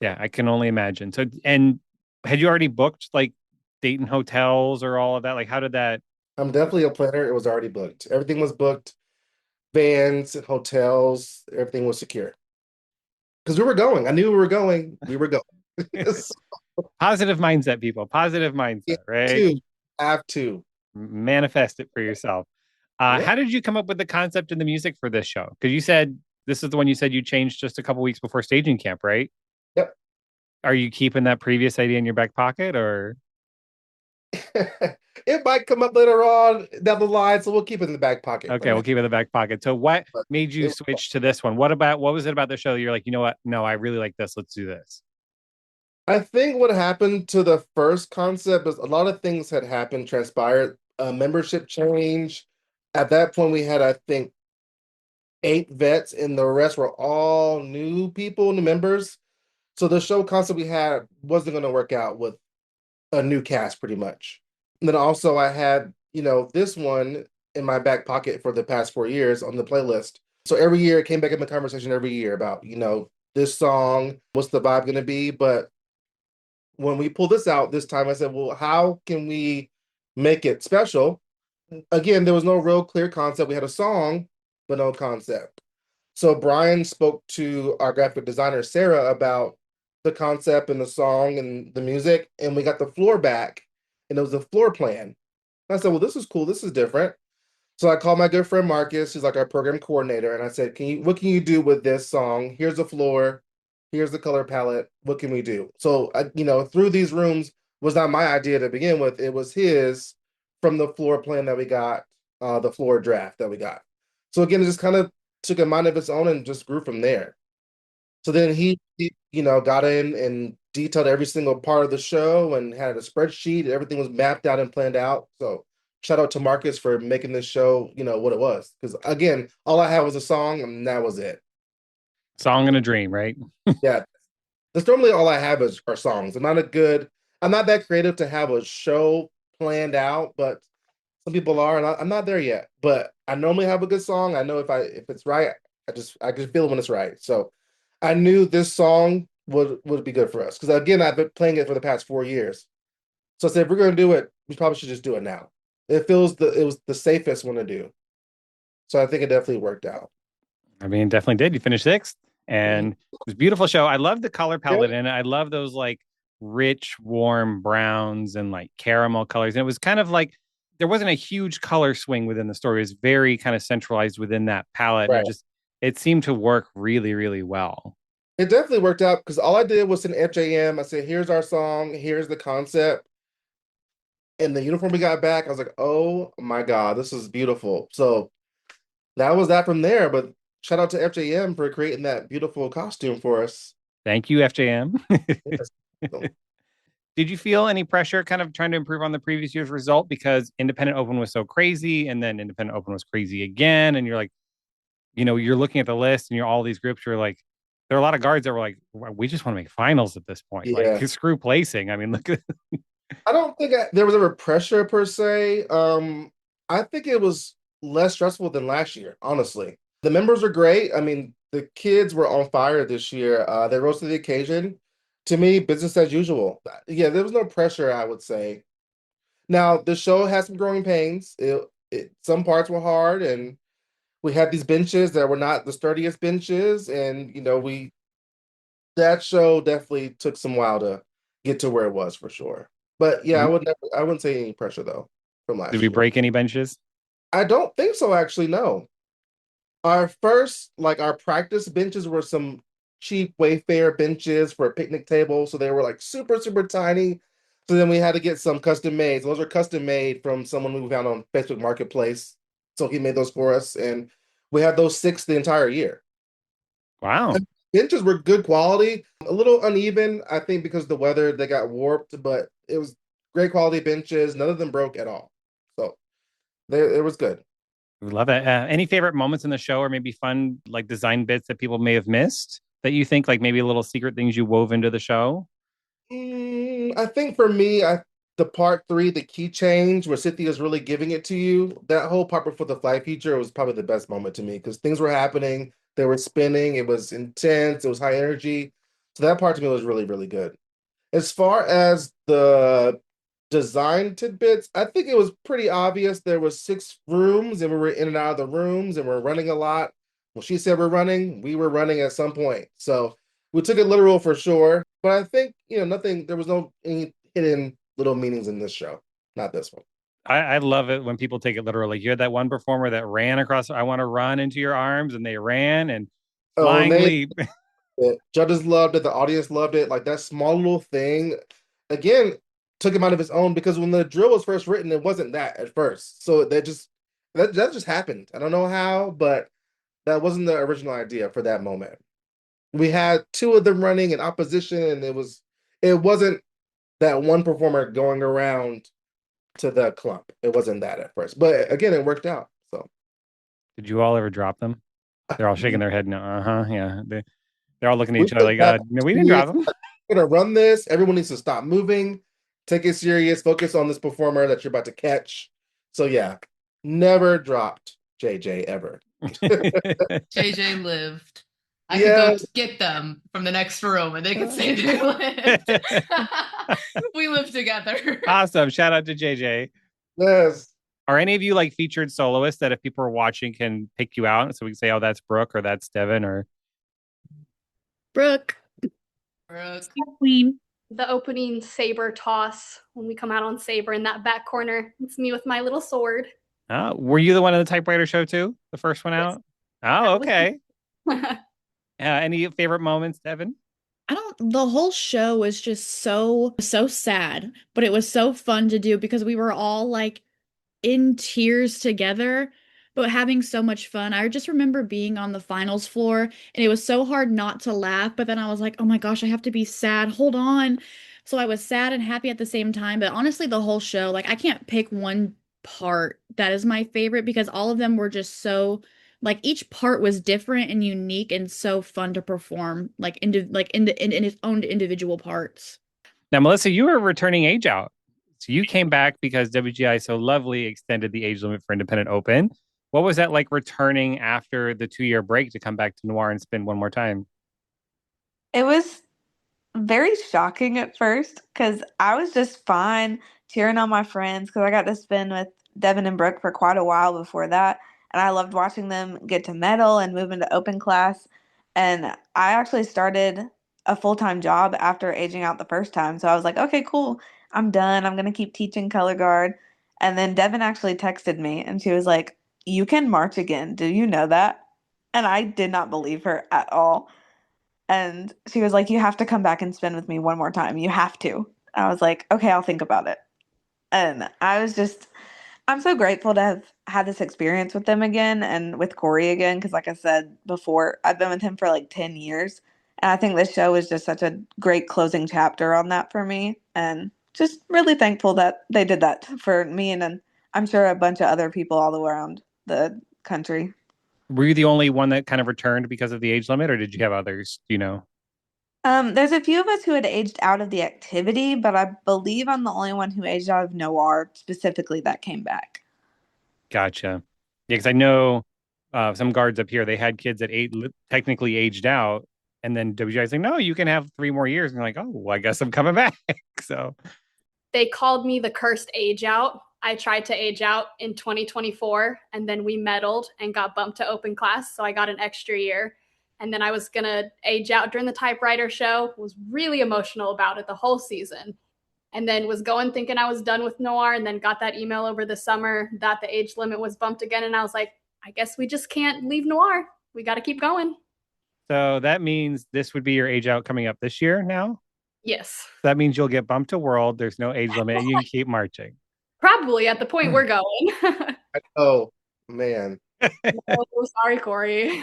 yeah, I can only imagine. So, and had you already booked like Dayton hotels or all of that? Like, how did that? I'm definitely a planner. It was already booked. Everything was booked. Vans, hotels, everything was secure. Because we were going. I knew we were going. We were going. So, Positive mindset, people. Positive yeah, mindset, right? two. Have to. Manifest it for yourself. Yep. How did you come up with the concept and the music for this show? Because you said this is the one you said you changed just a couple weeks before staging camp, right? Yep. Are you keeping that previous idea in your back pocket, or It might come up later on down the line, so we'll keep it in the back pocket for okay, now. we'll keep it in the back pocket. So, what But made you it, switch to this one? What was it about the show that you're like, you know what? No, I really like this. Let's do this. I think what happened to the first concept is a lot of things had happened, transpired, membership change. At that point, we had, I think, 8 vets, and the rest were all new people, new members. So the show concept we had wasn't going to work out with a new cast, pretty much. And then also, I had, this one in my back pocket for the past 4 years on the playlist. So every year it came back in the conversation every year about, this song, what's the vibe going to be? But when we pulled this out this time, I said, well, how can we make it special? Again, there was no real clear concept. We had a song, but no concept. So Brian spoke to our graphic designer, Sarah, about the concept and the song and the music, and we got the floor back, and it was a floor plan. And I said, well, this is cool. This is different. So I called my good friend Marcus, who's like our program coordinator, and I said, what can you do with this song? Here's the floor, here's the color palette. What can we do? So through these rooms was not my idea to begin with. It was his from the floor plan that we got, the floor draft that we got. So again, it just kind of took a mind of its own and just grew from there. So then he got in and detailed every single part of the show and had a spreadsheet. Everything was mapped out and planned out. So shout out to Marcus for making this show, what it was. Because again, all I had was a song and that was it. Song and a dream, right? Yeah. That's normally all I have are songs. I'm not that creative to have a show planned out, but some people are, and I'm not there yet. But I normally have a good song. I know if it's right, I just feel it when it's right. So I knew this song would be good for us. Because again, I've been playing it for the past 4 years. So I said, if we're gonna do it, we probably should just do it now. It was the safest one to do. So I think it definitely worked out. Definitely did. You finished sixth, and it was a beautiful show. I love the color Yeah. palette in it. I love those like rich, warm browns and like caramel colors. And it was kind of like there wasn't a huge color swing within the story. It was very kind of centralized within that palette, and Right. it seemed to work really, really well. It definitely worked out because all I did was send FJM. I said, here's our song, here's the concept. And the uniform we got back, I was like, oh my God, this is beautiful. So that was that from there. But shout out to FJM for creating that beautiful costume for us. Thank you, FJM. Yes. So, Did you feel any pressure kind of trying to improve on the previous year's result because Independent Open was so crazy and then Independent Open was crazy again? And you're like, you're looking at the list and you're all these groups, you're like, there are a lot of guards that were like, we just want to make finals at this point. Like, yeah. screw placing. Look at I don't think there was ever pressure per se. I think it was less stressful than last year, honestly. The members are great. I mean, the kids were on fire this year. They rose to the occasion. To me, business as usual. Yeah, there was no pressure, I would say. Now, the show has some growing pains. Some parts were hard, and we had these benches that were not the sturdiest benches, and we that show definitely took some while to get to where it was for sure. But yeah, I wouldn't say any pressure though from Did last we year. break any benches? I don't think so, actually. No, our first, like our practice benches were some cheap Wayfair benches for a picnic table, so they were like super super tiny. So then we had to get some custom made. So those are custom made from someone we found on Facebook Marketplace. So he made those for us, and we had those six the entire year. Wow. Benches were good quality, a little uneven, I think, because the weather they got warped, but it was great quality benches. None of them broke at all, so it was good. We love it. Any favorite moments in the show or maybe fun like design bits that people may have missed that you think like maybe little secret things you wove into the show? I think for me, the part three, the key change, where Cynthia's really giving it to you, that whole part before the flight feature was probably the best moment to me because things were happening, they were spinning, it was intense, it was high energy. So that part to me was really, really good. As far as the design tidbits, I think it was pretty obvious there was six rooms and we were in and out of the rooms and we're running a lot. When she said we're running, we were running at some point. So we took it literal for sure. But I think, nothing, there was no any hidden little meanings in this show. Not this one. I love it when people take it literally. You had that one performer that ran across, I want to run into your arms, and they ran and Oh, flying they leap. it. Judges loved it, the audience loved it. Like that small little thing, again, took him out of his own because when the drill was first written, it wasn't that at first. So that just happened. I don't know how, but that wasn't the original idea for that moment. We had two of them running in opposition, and it wasn't that one performer going around to the clump. It wasn't that at first. But again, it worked out. So Did you all ever drop them? They're all shaking their head no. Uh-huh. Yeah. They're all looking at we each other took like, that no, we didn't drop serious. them. We're gonna run this. Everyone needs to stop moving, take it serious, focus on this performer that you're about to catch. So yeah, never dropped JJ ever. JJ lived. I could Yeah, go get them from the next room and they could say they lived. We live together. Awesome. Shout out to JJ. yes. Are any of you like featured soloists that if people are watching can pick you out? So we can say, oh, that's Brooke or that's Devin or Brooke, Brooke. Queen. The opening saber toss when we come out on saber in that back corner. It's me with my little sword. were you the one in the typewriter show too? The first one Yes, out? Oh, that was okay. me. Any favorite moments, Devin? The whole show was just so sad, but it was so fun to do because we were all like in tears together, but having so much fun. I just remember being on the finals floor and it was so hard not to laugh, but then I was like, oh my gosh, I have to be sad. Hold on. So I was sad and happy at the same time, but honestly, the whole show, like I can't pick one part that is my favorite because all of them were just so like each part was different and unique and so fun to perform in its own individual parts. Now, Melissa, you were returning age out. So you came back because WGI so lovely extended the age limit for independent open. What was that like returning after the 2 year break to come back to Noir and spin one more time? It was very shocking at first because I was just fine cheering on my friends because I got to spend with Devin and Brooke for quite a while before that. And I loved watching them get to medal and move into open class. And I actually started a full-time job after aging out the first time. So I was like, okay, cool. I'm done. I'm going to keep teaching color guard. And then Devin actually texted me and she was like, you can march again. Do you know that? And I did not believe her at all. And she was like, you have to come back and spin with me one more time. You have to. I was like, okay, I'll think about it. And I'm so grateful to have had this experience with them again and with Corey again. Because, like I said before, I've been with him for like 10 years. And I think this show is just such a great closing chapter on that for me. And just really thankful that they did that for me and then I'm sure a bunch of other people all around the country. Were you the only one that kind of returned because of the age limit, or did you have others? Do you know? There's a few of us who had aged out of the activity, but I believe I'm the only one who aged out of Noir specifically that came back. Gotcha. Yeah, because I know some guards up here, they had kids that technically aged out, and then WGI's like, no, you can have 3 more years. And you're like, oh, well, I guess I'm coming back. So They called me the cursed age out. I tried to age out in 2024, and then we meddled and got bumped to open class. So I got an extra year. And then I was going to age out during the typewriter show, was really emotional about it the whole season. And then was going thinking I was done with Noir, and then got that email over the summer that the age limit was bumped again. And I was like, I guess we just can't leave Noir. We got to keep going. so that means this would be your age out coming up this year now. Yes. That means you'll get bumped to world. There's no age limit, and you can keep marching. Probably at the point we're going. Oh man. Oh, sorry, Corey.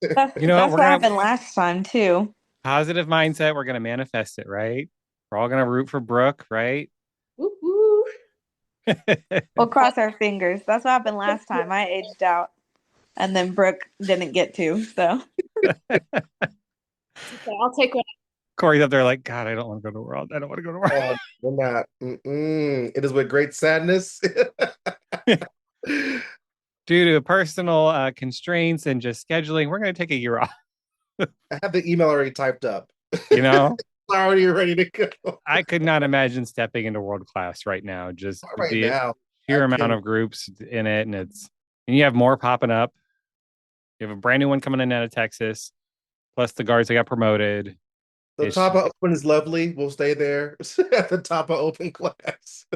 That's, You know that's what? what happened last time too. Positive mindset. We're gonna manifest it, right? We're all gonna root for Brooke, right? Woo woo. We'll cross our fingers. That's what happened last time. I aged out, and then Brooke didn't get to. So Okay, I'll take one. Corey's up there like, God, I don't want to go to world. I don't want to go to world. We're not. It is with great sadness. Due to personal constraints and just scheduling, we're gonna take a year off. I have the email already typed up. You know, It's already ready to go. I could not imagine stepping into world class right now. Just Not right the now. sheer I amount can- of groups in it, and you have more popping up. You have a brand new one coming in out of Texas, plus the guards that got promoted. The It's- top of open is lovely. We'll stay there at the top of open class.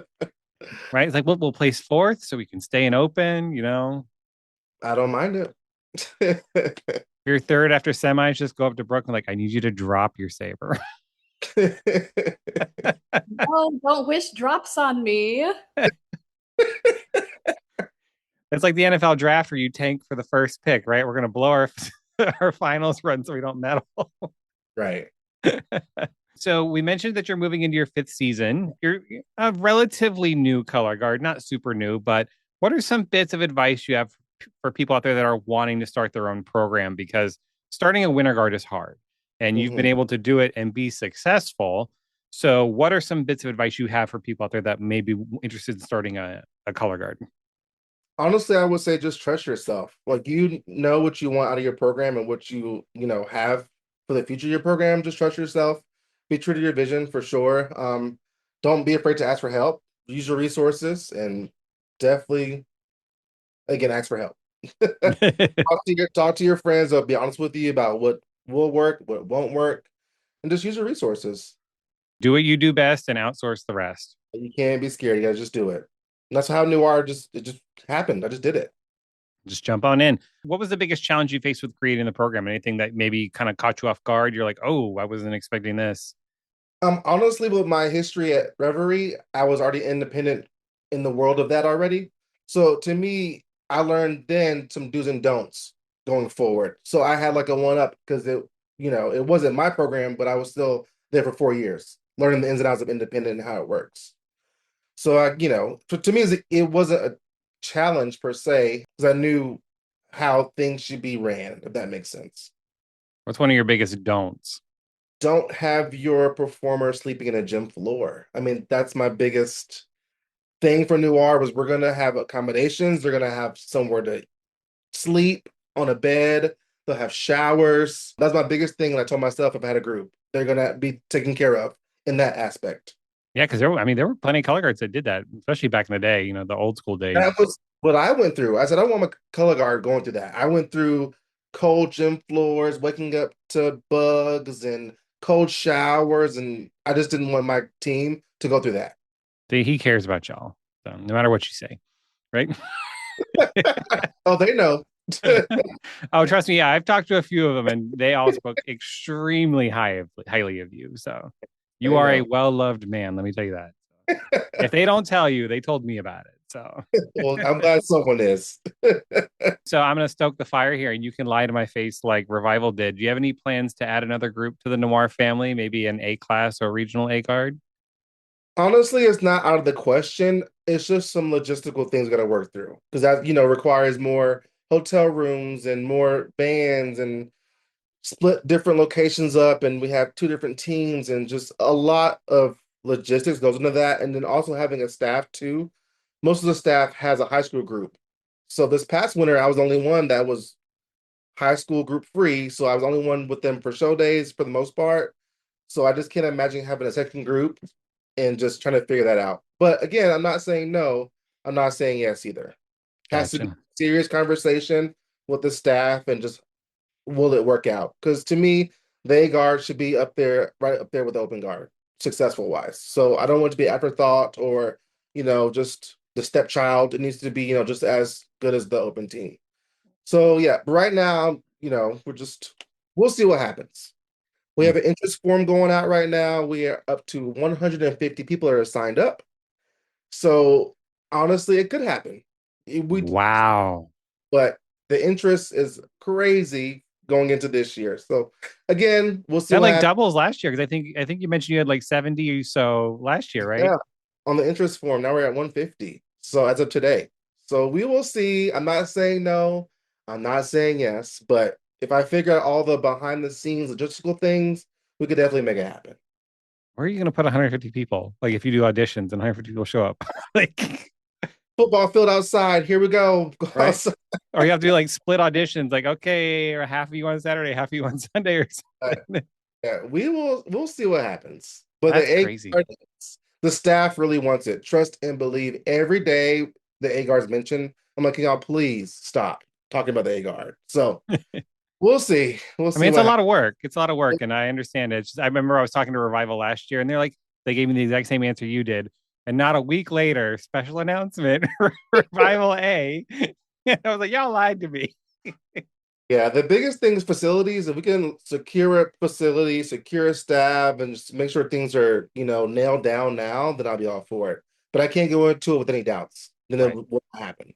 Right? It's like we'll place fourth so we can stay in open. You know, I don't mind it. if you're third after semis, just go up to Brooklyn like, I need you to drop your saber. Oh, don't wish drops on me. It's like the NFL draft where you tank for the first pick, right? We're gonna blow our our finals run so we don't medal. Right. So we mentioned that you're moving into your 5th season. You're a relatively new color guard, not super new, but what are some bits of advice you have for people out there that are wanting to start their own program? Because starting a winter guard is hard, and you've been able to do it and be successful. So what are some bits of advice you have for people out there that may be interested in starting a color guard? Honestly, I would say just trust yourself. Like you know what you want out of your program and what you have for the future of your program. Just trust yourself. Be true to your vision for sure. Don't be afraid to ask for help. Use your resources and definitely again ask for help. Talk to your friends. They'll be honest with you about what will work, what won't work, and just use your resources. Do what you do best and outsource the rest. You can't be scared. You gotta just do it. And that's how Noir just happened. I just did it. Just jump on in. What was the biggest challenge you faced with creating the program? Anything that maybe kind of caught you off guard? You're like, oh, I wasn't expecting this. Honestly, with my history at Reverie, I was already independent in the world of that already. So to me, I learned then some do's and don'ts going forward. So I had like a one up because it wasn't my program, but I was still there for 4 years, learning the ins and outs of independent and how it works. So to me, it wasn't a challenge per se because I knew how things should be ran, if that makes sense. What's one of your biggest don'ts? Don't have your performer sleeping in a gym floor. I mean, that's my biggest thing for Noir was we're gonna have accommodations. They're gonna have somewhere to sleep on a bed. They'll have showers. That's my biggest thing. And I told myself if I had a group, they're gonna be taken care of in that aspect. Yeah, because there were plenty of color guards that did that, especially back in the day, the old school days. That was what I went through. I said, I don't want my color guard going through that. I went through cold gym floors, waking up to bugs and cold showers, and I just didn't want my team to go through that. He cares about y'all. So no matter what you say, right? Oh, they know. Oh, trust me. Yeah, I've talked to a few of them, and they all spoke extremely highly of you. So you are a well-loved man. Let me tell you that. So, if they don't tell you, they told me about it. So Well, I'm glad someone is. So I'm going to stoke the fire here, and you can lie to my face like Revival did. Do you have any plans to add another group to the Noir family, maybe an A class or regional A guard? Honestly, it's not out of the question. It's just some logistical things got to work through because that requires more hotel rooms and more bands and split different locations up, and we have 2 different teams and just a lot of logistics goes into that, and then also having a staff too. Most of the staff has a high school group, So this past winter, I was the only one that was high school group free. So I was the only one with them for show days for the most part. So I just can't imagine having a second group and just trying to figure that out. But again, I'm not saying no. I'm not saying yes either. Has to be Gotcha. serious conversation with the staff and just will it work out? Because to me, the A guard should be up there, right up there with the open guard, successful wise. So I don't want it to be afterthought or, just the stepchild. It needs to be, just as good as the open team. So yeah, but right now, we'll see what happens. We Mm. have an interest form going out right now. We are up to 150 people that are signed up. So honestly, it could happen. Wow. But the interest is crazy going into this year. So again, we'll see That what like happens. doubles last year because I think you mentioned you had like 70 or so last year, right? Yeah, on the interest form. Now we're at 150. So as of today. So we will see. I'm not saying no. I'm not saying yes. But if I figure out all the behind the scenes logistical things, we could definitely make it happen. Where are you going to put 150 people? Like if you do auditions and 150 people show up, like Football field outside. Here we go. Go right? outside. Or you have to do like split auditions, like okay, or half of you on Saturday, half of you on Sunday, or something. Yeah, we'll see what happens. But That's crazy. the staff really wants it. Trust and believe every day the A guards mentioned. I'm like, can y'all please stop talking about the A guard? So we'll see. We'll I mean, see it's a what lot of work. It's a lot of work, and I understand it. I remember I was talking to Revival last year, and they gave me the exact same answer you did. And not a week later, special announcement, Revival A. I was like, y'all lied to me. Yeah, the biggest thing is facilities. If we can secure a facility, secure a staff, and just make sure things are, nailed down now, then I'll be all for it. But I can't go into it with any doubts. Then it Right. will happen.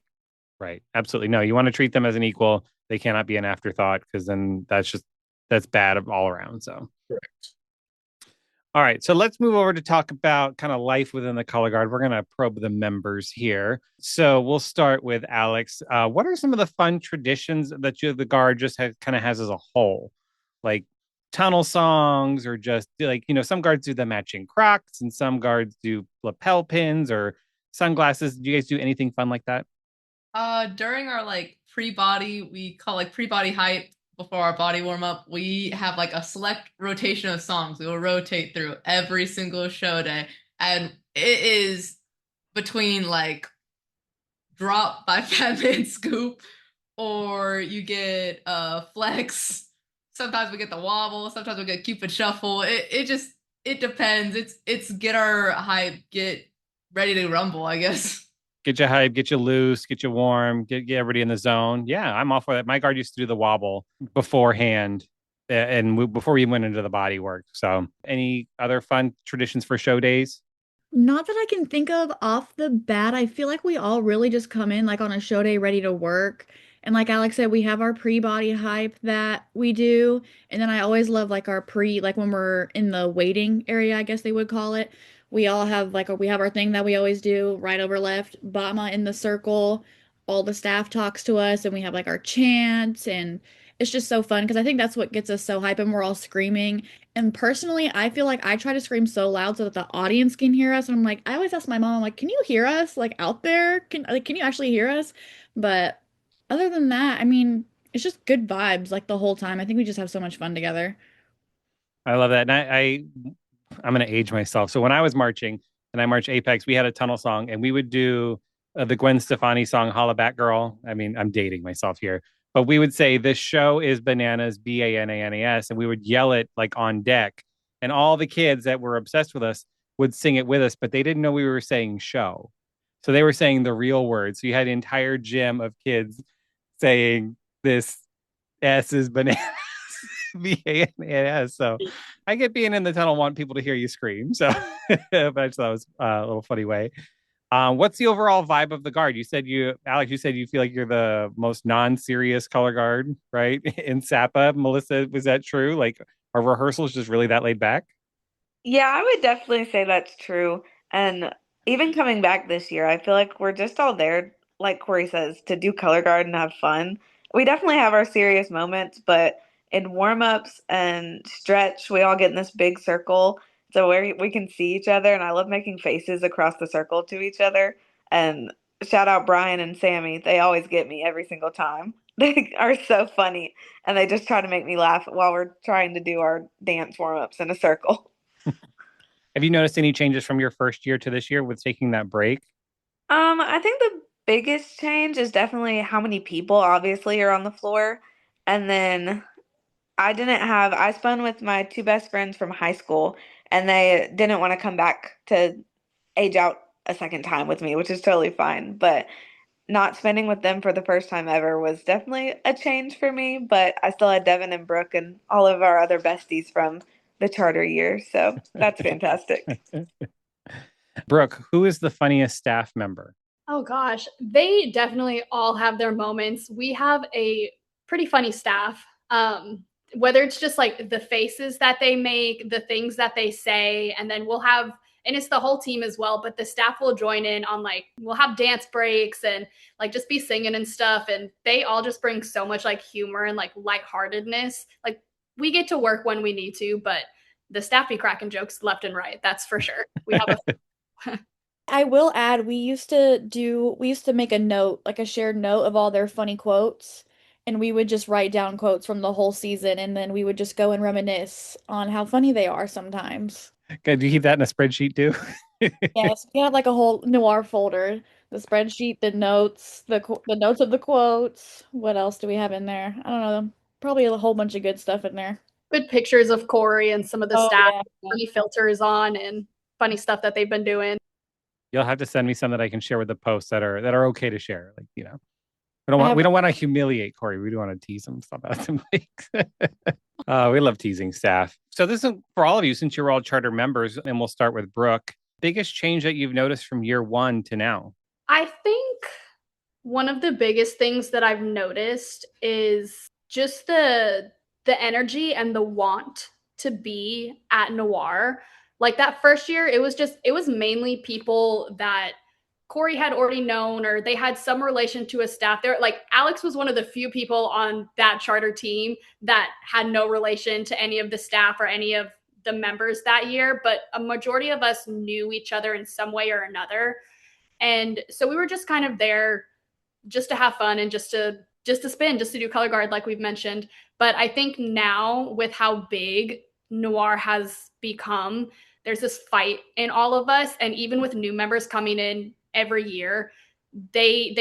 Right. Absolutely. No, you want to treat them as an equal. They cannot be an afterthought because then that's bad all around. So Correct. all right, so let's move over to talk about kind of life within the color guard. We're going to probe the members here. So we'll start with Alex. What are some of the fun traditions that the guard just kind of has as a whole? Like tunnel songs, or just like, some guards do the matching Crocs and some guards do lapel pins or sunglasses. Do you guys do anything fun like that? During our like pre-body, we call like pre-body hype before our body warm up, we have like a select rotation of songs. We will rotate through every single show day. And it is between like Drop by Fat Man Scoop, or you get Flex. Sometimes we get the wobble, sometimes we get Cupid Shuffle. It depends. It's get our hype, get ready to rumble, I guess. Get you hype, get you loose, get you warm, get everybody in the zone. Yeah, I'm all for that. My guard used to do the wobble beforehand, and before we went into the body work. So, any other fun traditions for show days? Not that I can think of off the bat. I feel like we all really just come in like on a show day ready to work. And like Alex said, we have our pre-body hype that we do. And then I always love like our like when we're in the waiting area, I guess they would call it. We all have we have our thing that we always do, right over left, Bama in the circle. All the staff talks to us and we have like our chants, and it's just so fun because I think that's what gets us so hype and we're all screaming. And personally, I feel like I try to scream so loud so that the audience can hear us. And I'm like, I always ask my mom, I'm like, can you hear us like out there? Can you actually hear us? But other than that, I mean, it's just good vibes like the whole time. I think we just have so much fun together. I love that. And I'm going to age myself. So when I was marching and I marched Apex, we had a tunnel song and we would do the Gwen Stefani song, Holla Back Girl. I mean, I'm dating myself here, but we would say, this show is bananas, Bananas. And we would yell it like on deck. And all the kids that were obsessed with us would sing it with us, but they didn't know we were saying show. So they were saying the real words. So you had an entire gym of kids saying this S is bananas. Bananas. So I get being in the tunnel, want people to hear you scream. So but I just thought it was a little funny way. What's the overall vibe of the guard? Alex, you said you feel like you're the most non-serious color guard, right? In SAPA. Melissa, was that true? Like, are rehearsals just really that laid back? Yeah, I would definitely say that's true. And even coming back this year, I feel like we're just all there, like Corey says, to do color guard and have fun. We definitely have our serious moments, but in warm-ups and stretch, we all get in this big circle so where we can see each other. And I love making faces across the circle to each other. And shout out Brian and Sammy. They always get me every single time. They are so funny, and they just try to make me laugh while we're trying to do our dance warm-ups in a circle. Have you noticed any changes from your first year to this year with taking that break? I think the biggest change is definitely how many people obviously are on the floor. And then I spun with my two best friends from high school, and they didn't want to come back to age out a second time with me, which is totally fine. But not spending with them for the first time ever was definitely a change for me. But I still had Devin and Brooke and all of our other besties from the charter year. So that's fantastic. Brooke, who is the funniest staff member? Oh gosh, they definitely all have their moments. We have a pretty funny staff. Whether it's just like the faces that they make, the things that they say, and then we'll have, and it's the whole team as well, but the staff will join in on like, we'll have dance breaks and like just be singing and stuff. And they all just bring so much like humor and like lightheartedness. Like we get to work when we need to, but the staff be cracking jokes left and right. That's for sure. We have a I will add, we used to make a note, like a shared note of all their funny quotes, and we would just write down quotes from the whole season, and then we would just go and reminisce on how funny they are sometimes. Okay, do you keep that in a spreadsheet too? Yes, we had like a whole Noir folder, the spreadsheet, the notes, the notes of the quotes. What else do we have in there? I don't know. Probably a whole bunch of good stuff in there. good pictures of Corey and some of the Oh staff, yeah. funny filters on and funny stuff that they've been doing. You'll have to send me some that I can share with the posts that are okay to share. Like, I have we don't want to humiliate Corey. We do want to tease him stuff about some things. We love teasing staff. So this is for all of you, since you're all charter members, and we'll start with Brooke. Biggest change that you've noticed from year one to now? I think one of the biggest things that I've noticed is just the energy and the want to be at Noir. Like that first year, it was mainly people that Corey had already known or they had some relation to a staff there. Like Alex was one of the few people on that charter team that had no relation to any of the staff or any of the members that year, but a majority of us knew each other in some way or another. And so we were just kind of there just to have fun and just to spin, just to do color guard like we've mentioned. But I think now with how big Noir has become, there's this fight in all of us, and even with new members coming in every year, they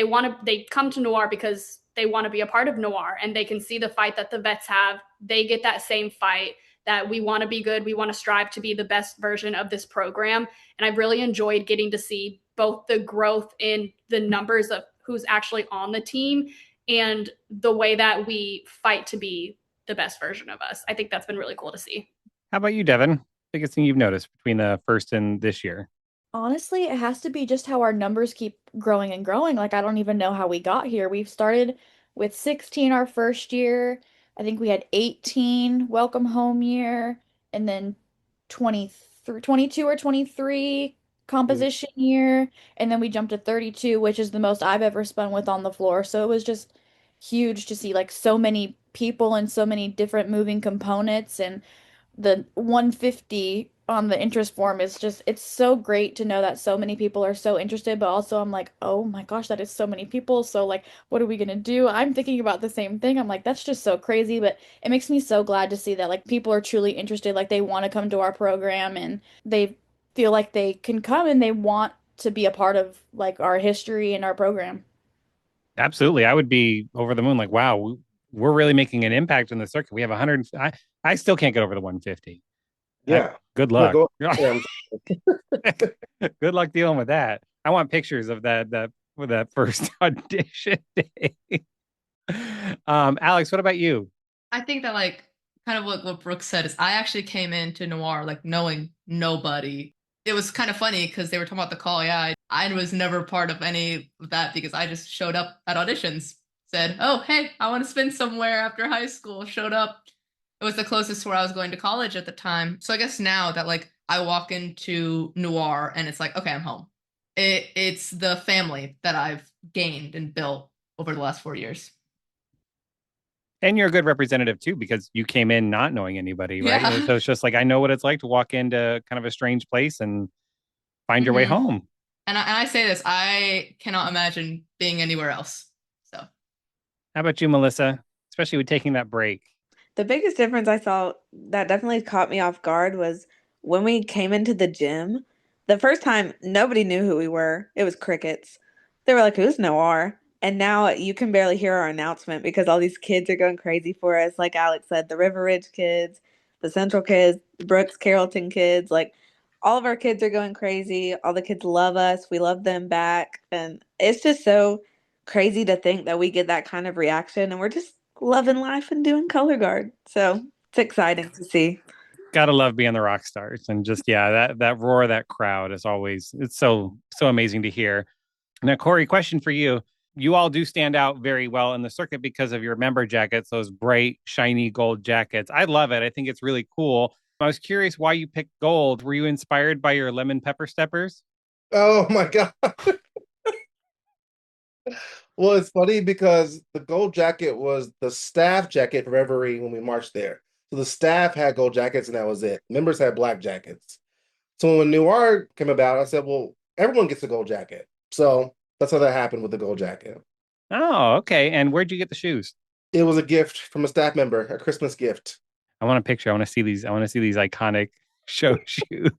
come to Noir because they want to be a part of Noir, and they can see the fight that the vets have. They get that same fight that we want to be good, we want to strive to be the best version of this program. And I've really enjoyed getting to see both the growth in the numbers of who's actually on the team and the way that we fight to be the best version of us. I think that's been really cool to see. How about you, Devin? Biggest thing you've noticed between the first and this year? Honestly, it has to be just how our numbers keep growing and growing. Like, I don't even know how we got here. We've started with 16 our first year. I think we had 18 welcome home year, and then 23, 22 or 23 composition year. And then we jumped to 32, which is the most I've ever spun with on the floor. So it was just huge to see like so many people and so many different moving components. And the 150 on the interest form is just it's so great to know that so many people are so interested, but also I'm like, oh my gosh, that is so many people. So like what are we gonna do? I'm thinking about the same thing. I'm like, that's just so crazy, but it makes me so glad to see that like people are truly interested, like they want to come to our program and they feel like they can come and they want to be a part of like our history and our program. Absolutely. I would be over the moon. Like, wow, we're really making an impact in the circuit. We have 100. I still can't get over the 150. Yeah. Good No, luck. yeah, Good luck dealing with that. I want pictures of that for that first audition day. Alex, what about you? I think that like kind of what Brooke said is I actually came into Noir like knowing nobody. It was kind of funny because they were talking about the call. Yeah, I was never part of any of that because I just showed up at auditions, said, "Oh, hey, I want to spin somewhere after high school." Showed up. It was the closest to where I was going to college at the time. So I guess now that like I walk into Noir and it's like, okay, I'm home. It's the family that I've gained and built over the last 4 years. And you're a good representative too, because you came in not knowing anybody, right? Yeah. So it's just like I know what it's like to walk into kind of a strange place and find your way Mhm. home. And I say this, I cannot imagine being anywhere else. So How about you, Melissa? Especially with taking that break. The biggest difference I saw that definitely caught me off guard was when we came into the gym. The first time, nobody knew who we were. It was crickets. They were like, "Who's Noir?" And now you can barely hear our announcement because all these kids are going crazy for us. Like Alex said, the River Ridge kids, the Central kids, Brooks Carrollton kids, like all of our kids are going crazy. All the kids love us. We love them back. And it's just so crazy to think that we get that kind of reaction and we're just loving life and doing color guard. So it's exciting to see. Gotta love being the rock stars, and just yeah, that roar of that crowd is always, it's so amazing to hear. Now, Corey, question for you. You all do stand out very well in the circuit because of your member jackets, those bright, shiny gold jackets. I love it. I think it's really cool. I was curious why you picked gold. Were you inspired by your lemon pepper steppers? Oh my God. Well, it's funny because the gold jacket was the staff jacket for Reverie when we marched there. So the staff had gold jackets and that was it. Members had black jackets. So when Noir came about, I said, well, everyone gets a gold jacket. So that's how that happened with the gold jacket. Oh, okay. And where'd you get the shoes? It was a gift from a staff member, a Christmas gift. I want a picture. I want to see these. I want to see these iconic show shoes.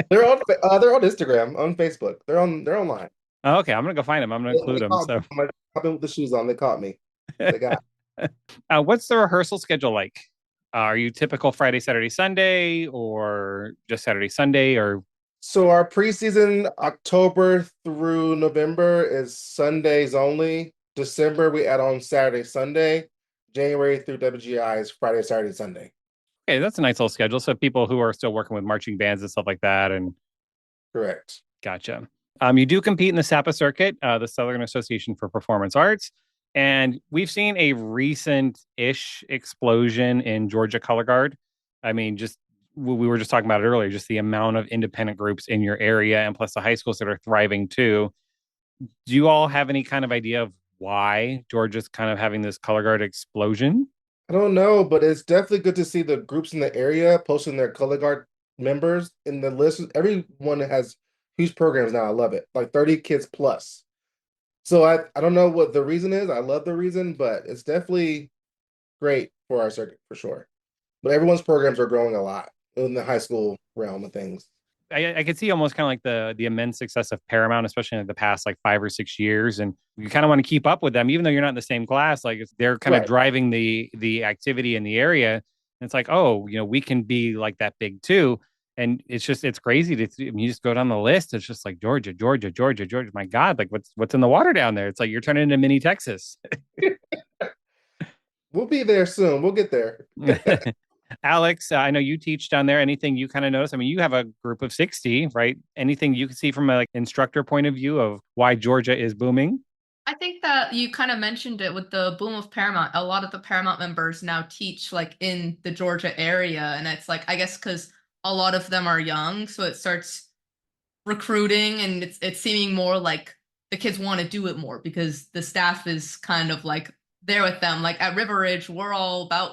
They're on Instagram, on Facebook. They're online. Oh, okay, I'm gonna go find them. I'm gonna include They them. caught me. So, I've been with the shoes on. They caught me. They got. what's the rehearsal schedule like? Are you typical Friday, Saturday, Sunday, or just Saturday, Sunday, or So our preseason, October through November, is Sundays only. December we add on Saturday, Sunday. January through WGI is Friday, Saturday, Sunday. okay? That's a nice little schedule. So people who are still working with marching bands and stuff like that, and Correct. gotcha. You do compete in the SAPA circuit, the Southern Association for Performance Arts, and we've seen a recent-ish explosion in Georgia Color Guard. I mean, just we were just talking about it earlier, just the amount of independent groups in your area, and plus the high schools that are thriving too. Do you all have any kind of idea of why Georgia's kind of having this color guard explosion? I don't know, but it's definitely good to see the groups in the area posting their color guard members in the list. Everyone has huge programs now. I love it. Like 30 kids plus. So I don't know what the reason is. I love the reason, but it's definitely great for our circuit for sure. But everyone's programs are growing a lot in the high school realm of things. I could see almost kind of like the immense success of Paramount, especially in the past like 5 or 6 years, and you kind of want to keep up with them, even though you're not in the same class. Like they're kind of Right. driving the activity in the area. And it's like, oh, we can be like that big too. And it's crazy to you just go down the list. It's just like Georgia, Georgia, Georgia, Georgia. My God, like what's in the water down there? It's like you're turning into mini Texas. We'll be there soon. We'll get there. Alex, I know you teach down there. Anything you kind of notice? I mean, you have a group of 60, right? Anything you can see from a like instructor point of view of why Georgia is booming? I think that you kind of mentioned it with the boom of Paramount. A lot of the Paramount members now teach like in the Georgia area. And it's like, I guess because a lot of them are young, so it starts recruiting and it's seeming more like the kids want to do it more because the staff is kind of like there with them. Like at River Ridge, we're all about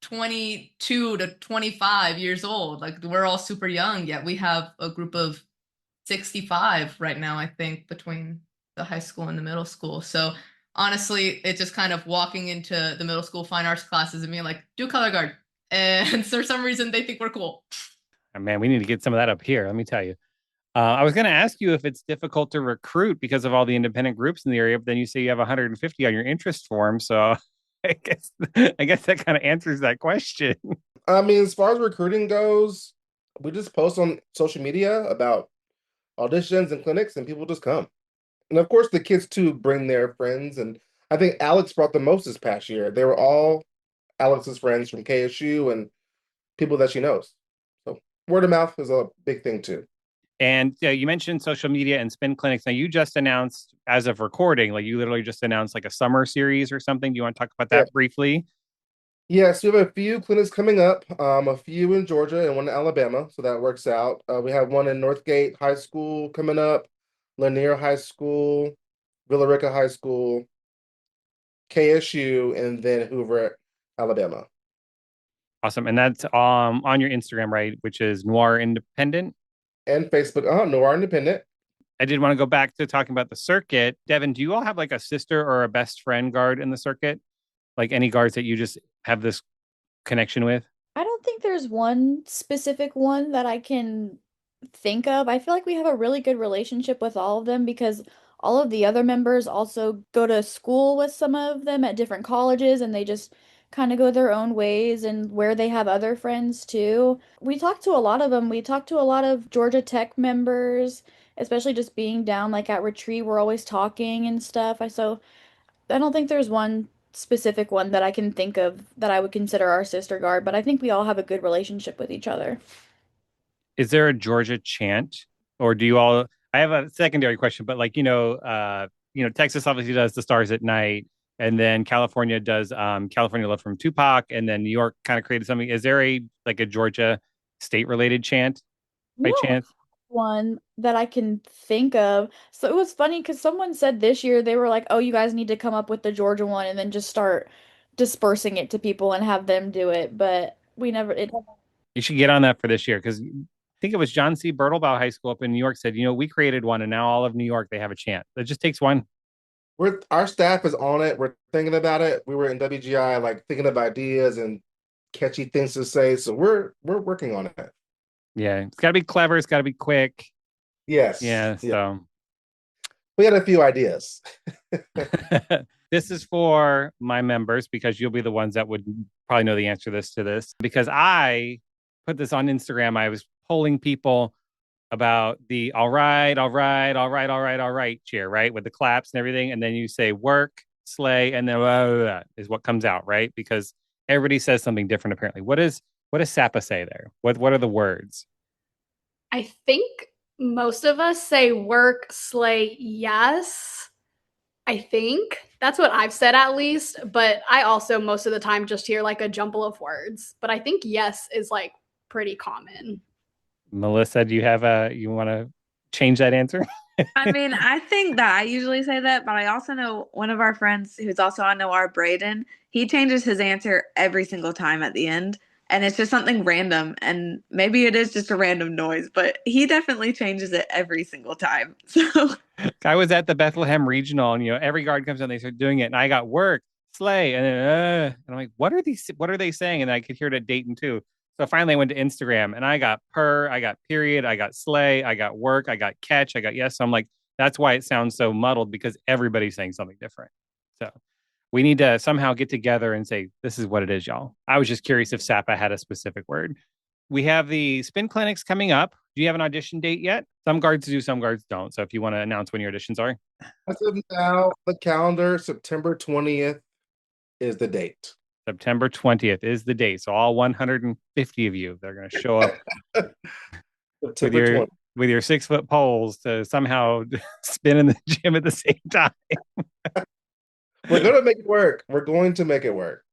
22 to 25 years old. Like we're all super young, yet we have a group of 65 right now, I think, between the high school and the middle school. So honestly, it's just kind of walking into the middle school fine arts classes and being like, do color guard. And for some reason, they think we're cool. Oh, man, we need to get some of that up here. Let me tell you. I was going to ask you if it's difficult to recruit because of all the independent groups in the area, but then you say you have 150 on your interest form. So I guess I guess that kind of answers that question. I mean, as far as recruiting goes, we just post on social media about auditions and clinics, and people just come. And of course, the kids too bring their friends. And I think Alex brought the most this past year. They were all Alex's friends from KSU and people that she knows. So word of mouth is a big thing too. And you mentioned social media and spin clinics. Now, you just announced, as of recording, like you literally just announced like a summer series or something. Do you want to talk about Yeah. that briefly? Yes, we have a few clinics coming up, a few in Georgia and one in Alabama, so that works out. We have one in Northgate High School coming up, Lanier High School, Villa Rica High School, KSU, and then Hoover, Alabama. Awesome. And that's on your Instagram, right? Which is Noir Independent. And Facebook, Noir Independent. I did want to go back to talking about the circuit. Devin, do you all have like a sister or a best friend guard in the circuit? Like any guards that you just have this connection with? I don't think there's one specific one that I can think of. I feel like we have a really good relationship with all of them because all of the other members also go to school with some of them at different colleges and they just kind of go their own ways and where they have other friends too. We talk to a lot of them. We talk to a lot of Georgia Tech members, especially just being down like at retreat. We're always talking and stuff. I don't think there's one specific one that I can think of that I would consider our sister guard, but I think we all have a good relationship with each other. Is there a Georgia chant, or do you all? I have a secondary question, but like Texas obviously does the Stars at Night, and then California does California Love from Tupac, and then New York kind of created something. Is there a Georgia state related chant We by don't have chance? one that I can think of. So it was funny because someone said this year they were like, "Oh, you guys need to come up with the Georgia one and then just start dispersing it to people and have them do it." But we never it You should get on that for this year because I think it was John C. Bertelbaugh High School up in New York said, we created one, and now all of New York they have a chant. It just takes one. Our staff is on it. We're thinking about it. We were in WGI, like thinking of ideas and catchy things to say. So we're working on it. Yeah, it's got to be clever. It's got to be quick. Yes. Yeah, Yeah. so We had a few ideas. this is for my members because you'll be the ones that would probably know the answer to this because I put this on Instagram. I was polling people about the all right, all right, all right, all right, all right cheer, right? With the claps and everything. And then you say work, slay, and then blah, blah, blah, is what comes out, right? Because everybody says something different apparently. What does Sapa say there? What are the words? I think most of us say work, slay, yes. I think that's what I've said at least, but I also most of the time just hear like a jumble of words. But I think yes is like pretty common. Melissa, do you want to change that answer? I mean, I think that I usually say that, but I also know one of our friends who's also on Noir, Braden, he changes his answer every single time at the end. And it's just something random. And maybe it is just a random noise, but he definitely changes it every single time. So I was at the Bethlehem Regional, and every guard comes in, they start doing it, and I got work, slay, and then and I'm like, what are they saying? And I could hear it at Dayton too. So finally, I went to Instagram, and I got I got period, I got slay, I got work, I got catch, I got yes. So I'm like, that's why it sounds so muddled because everybody's saying something different. So we need to somehow get together and say, this is what it is, y'all. I was just curious if Sapa had a specific word. We have the spin clinics coming up. Do you have an audition date yet? Some guards do, some guards don't. So if you want to announce when your auditions are. As of now, the calendar, September 20th is the date. September 20th is the date. So all 150 of you, they're going to show up September 20th. with your 6-foot poles to somehow spin in the gym at the same time. We're going to make it work. We're going to make it work.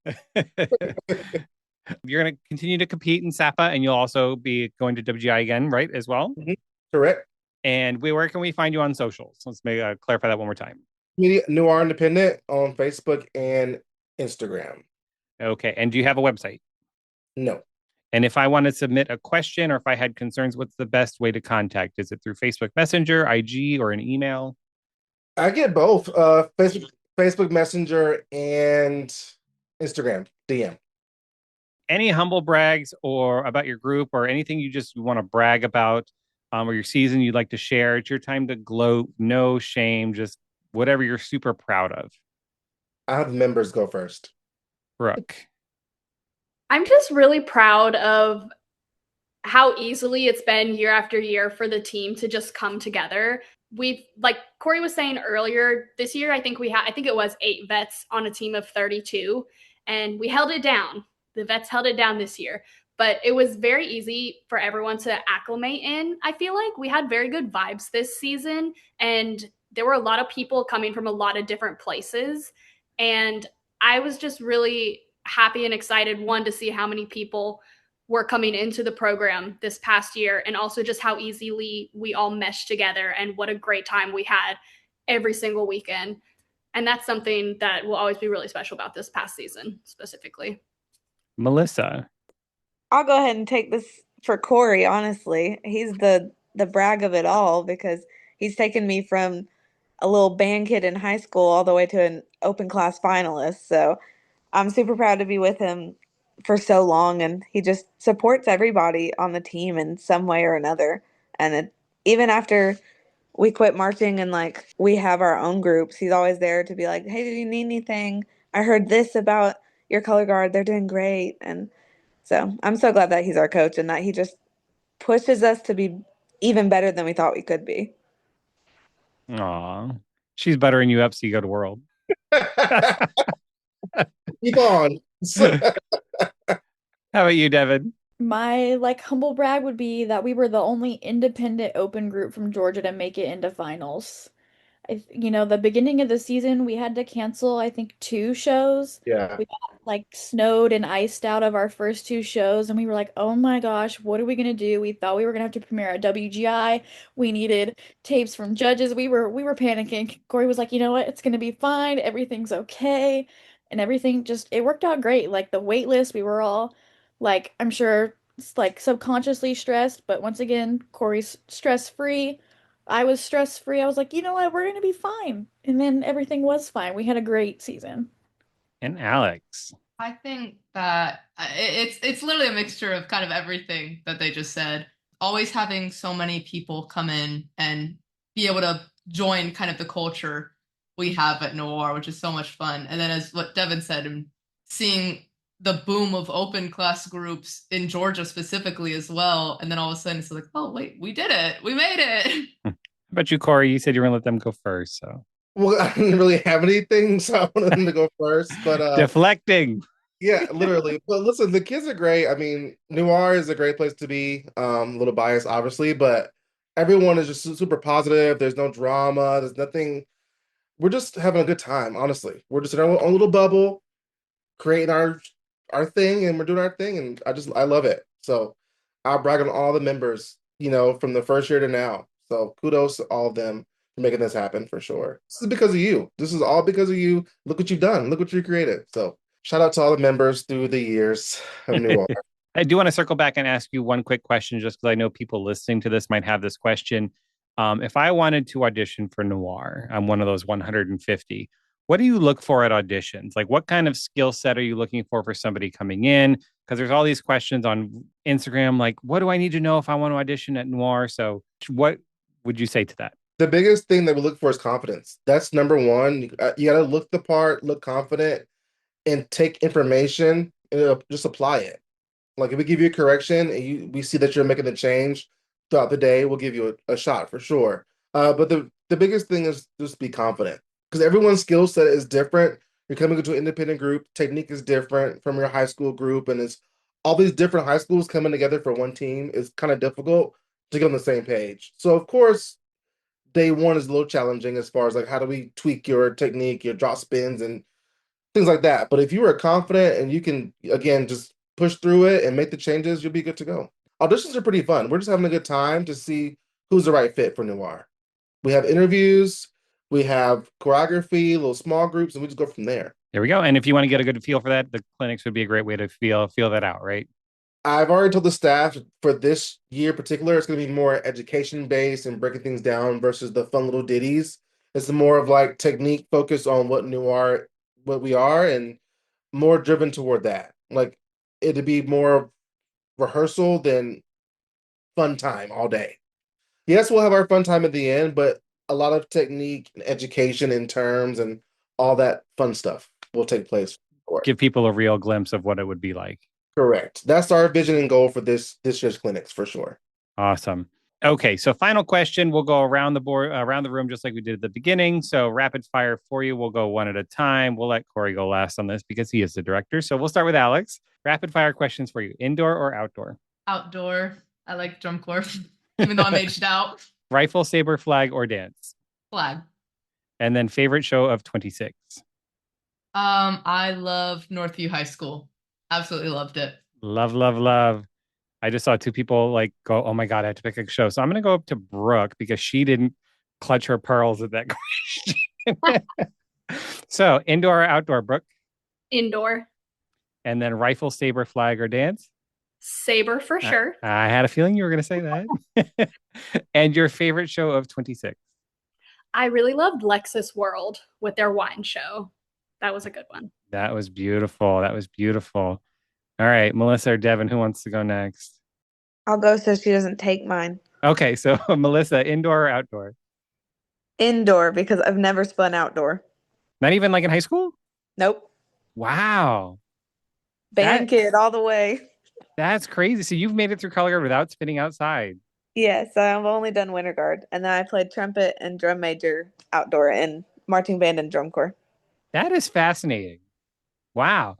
You're going to continue to compete in SAPA, and you'll also be going to WGI again, right, as well? Mm-hmm. Correct. And where can we find you on socials? Let's clarify that one more time. Noir Independent on Facebook and Instagram. Okay. And do you have a website? No. And if I want to submit a question or if I had concerns, what's the best way to contact? Is it through Facebook Messenger, IG, or an email? I get both. Facebook Messenger and Instagram DM. Any humble brags or about your group or anything you just want to brag about or your season you'd like to share? It's your time to gloat. No shame. Just whatever you're super proud of. I'll have members go first. Brooke. I'm just really proud of how easily it's been year after year for the team to just come together. We've, like Corey was saying earlier, this year I think it was 8 vets on a team of 32, and we held it down. The vets held it down this year, but it was very easy for everyone to acclimate in. I feel like we had very good vibes this season, and there were a lot of people coming from a lot of different places, and I was just really happy and excited, one, to see how many people were coming into the program this past year, and also just how easily we all meshed together and what a great time we had every single weekend. And that's something that will always be really special about this past season specifically. Melissa. I'll go ahead and take this for Corey, honestly. He's the brag of it all because he's taken me from a little band kid in high school all the way to an open class finalist. So I'm super proud to be with him for so long, and he just supports everybody on the team in some way or another. And even after we quit marching and like we have our own groups, he's always there to be like, "Hey, did you need anything? I heard this about your color guard. They're doing great." And so I'm so glad that he's our coach and that he just pushes us to be even better than we thought we could be. Aw. She's buttering you up so you go to World. Keep on. How about you, Devin? My like humble brag would be that we were the only independent open group from Georgia to make it into finals. The beginning of the season, we had to cancel, I think, two shows. Yeah. We got like snowed and iced out of our first two shows, and we were like, oh my gosh, what are we gonna do? We thought we were gonna have to premiere at WGI. We needed tapes from judges. We were panicking. Corey was like, you know what? It's gonna be fine. Everything's okay. And everything just it worked out great. Like the wait list, we were all like, I'm sure like subconsciously stressed, but once again, Corey's stress free. I was stress free. I was like, you know what? We're gonna be fine. And then everything was fine. We had a great season. And Alex. I think that it's literally a mixture of kind of everything that they just said. Always having so many people come in and be able to join kind of the culture we have at Noir, which is so much fun. And then as what Devin said, and seeing the boom of open class groups in Georgia specifically as well. And then all of a sudden it's like, oh wait, we did it. We made it. How about you, Corey? You said you were gonna let them go first, so Well, I didn't really have anything, so I wanted them to go first. But deflecting. yeah, literally. But listen, the kids are great. I mean, Noir is a great place to be. A little biased, obviously, but everyone is just super positive. There's no drama. There's nothing. We're just having a good time, honestly. We're just in our own little bubble, creating our thing, and we're doing our thing, and I love it. So I'll brag on all the members, from the first year to now. So kudos to all of them for making this happen for sure. This is because of you. This is all because of you. Look what you've done. Look what you created. So shout out to all the members through the years of New Orleans. I do want to circle back and ask you one quick question, just because I know people listening to this might have this question. If I wanted to audition for Noir, I'm one of those 150. What do you look for at auditions? Like, what kind of skill set are you looking for somebody coming in? Because there's all these questions on Instagram, like, what do I need to know if I want to audition at Noir? So, what would you say to that? The biggest thing that we look for is confidence. That's number one. You got to look the part, look confident, and take information and just apply it. Like if we give you a correction and we see that you're making a change throughout the day, we'll give you a shot for sure. But the biggest thing is just be confident because everyone's skill set is different. You're coming into an independent group, technique is different from your high school group, and it's all these different high schools coming together for one team is kind of difficult to get on the same page. So of course, day one is a little challenging as far as like how do we tweak your technique, your drop spins, and things like that. But if you are confident and you can again just push through it and make the changes, you'll be good to go. Auditions are pretty fun. We're just having a good time to see who's the right fit for Noir. We have interviews, we have choreography, little small groups, and we just go from there. There we go. And if you want to get a good feel for that, the clinics would be a great way to feel that out, right? I've already told the staff for this year in particular, it's going to be more education based and breaking things down versus the fun little ditties. It's more of like technique focused on what we are, and more driven toward that. Like it'd be more rehearsal than fun time all day. Yes, we'll have our fun time at the end, but a lot of technique and education in terms and all that fun stuff will take place. Give people a real glimpse of what it would be like. Correct. That's our vision and goal for this year's clinics for sure. Awesome. Okay, so final question. We'll go around the board, around the room, just like we did at the beginning. So rapid fire for you. We'll go one at a time. We'll let Corey go last on this because he is the director. So we'll start with Alex. Rapid fire questions for you. Indoor or outdoor? Outdoor. I like drum corps, even though I'm aged out. Rifle, saber, flag, or dance? Flag. And then favorite show of 26? I love Northview High School. Absolutely loved it. Love, love, love. I just saw two people like go, oh my God, I have to pick a show. So I'm going to go up to Brooke because she didn't clutch her pearls at that question. So indoor or outdoor, Brooke? Indoor. And then rifle, saber, flag, or dance? Saber for sure. I had a feeling you were going to say that. And your favorite show of 26? I really loved Lexus World with their wine show. That was a good one. That was beautiful. That was beautiful. All right, Melissa or Devin, who wants to go next? I'll go so she doesn't take mine. Okay, so Melissa, indoor or outdoor? Indoor, because I've never spun outdoor. Not even like in high school? Nope. Wow. Band kid all the way. That's crazy. So you've made it through color guard without spinning outside. Yes, I've only done winter guard, and then I played trumpet and drum major outdoor in marching band and drum corps. That is fascinating. Wow.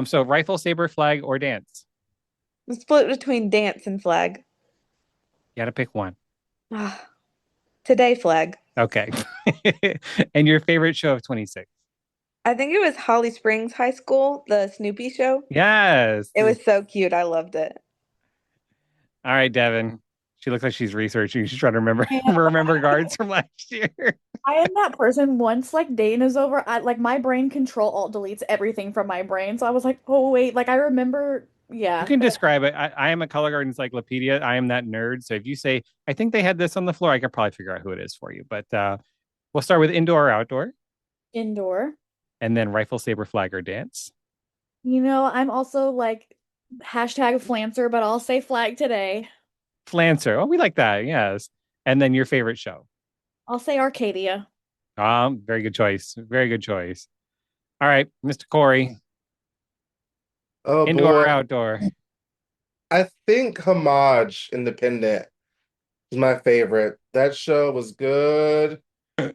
So rifle, saber, flag, or dance? I'm split between dance and flag. You got to pick one. Today, flag. Okay. And your favorite show of 26? I think it was Holly Springs High School, the Snoopy show. Yes. It was so cute. I loved it. All right, Devin. She looks like she's researching. She's trying to remember guards from last year. I am that person once like Dayton is over, my brain control alt deletes everything from my brain. So I was like, oh wait, like I remember, yeah. You can describe it. I am a color guard encyclopedia. I am that nerd. So if you say, I think they had this on the floor, I could probably figure out who it is for you. But we'll start with indoor or outdoor, Indoor. and then rifle, saber, flag, or dance. I'm also like hashtag flancer, but I'll say flag today. Flancer. Oh, we like that. Yes. And then your favorite show. I'll say Arcadia. Very good choice. Very good choice. All right, Mr. Corey. Oh Indoor boy. or outdoor? I think Homage Independent is my favorite. That show was good. I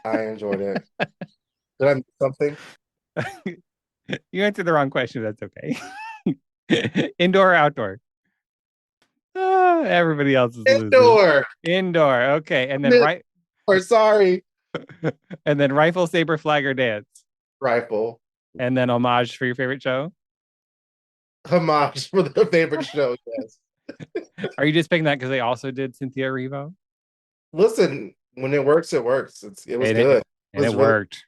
enjoyed it. Did I miss something? You answered the wrong question. That's okay. Indoor or outdoor? Everybody else is losing. Indoor. Indoor. Okay. And then Sorry. And then rifle, saber, flag, or dance. Rifle. And then homage for your favorite show. Homage for the favorite show, yes. Are you just picking that because they also did Cynthia Erivo? Listen, when it works, it works. It was good. It worked.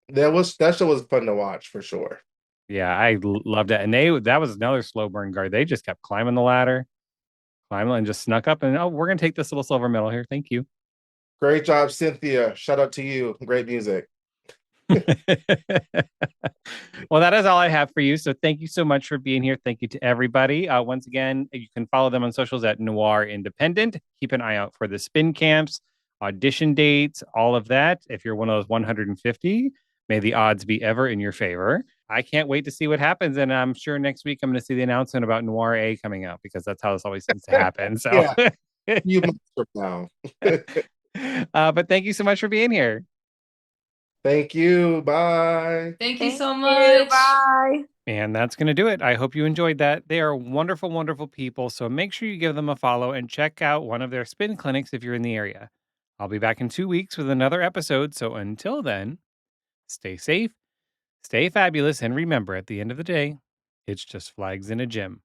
That show was fun to watch for sure. Yeah, I loved it. And that was another slow burn guard. They just kept climbing the ladder, and just snuck up and we're gonna take this little silver medal here. Thank you. Great job, Cynthia. Shout out to you. Great music. Well, that is all I have for you. So thank you so much for being here. Thank you to everybody. Once again, you can follow them on socials at Noir Independent. Keep an eye out for the spin camps, audition dates, all of that. If you're one of those 150, may the odds be ever in your favor. I can't wait to see what happens. And I'm sure next week I'm going to see the announcement about Noir A coming out because that's how this always seems to happen. So, yeah, you months from now. But thank you so much for being here. Thank you. Bye. Thank you so much. Bye. And that's going to do it. I hope you enjoyed that. They are wonderful, wonderful people. So make sure you give them a follow and check out one of their spin clinics if you're in the area. I'll be back in 2 weeks with another episode. So until then, stay safe, stay fabulous, and remember, at the end of the day, it's just flags in a gym.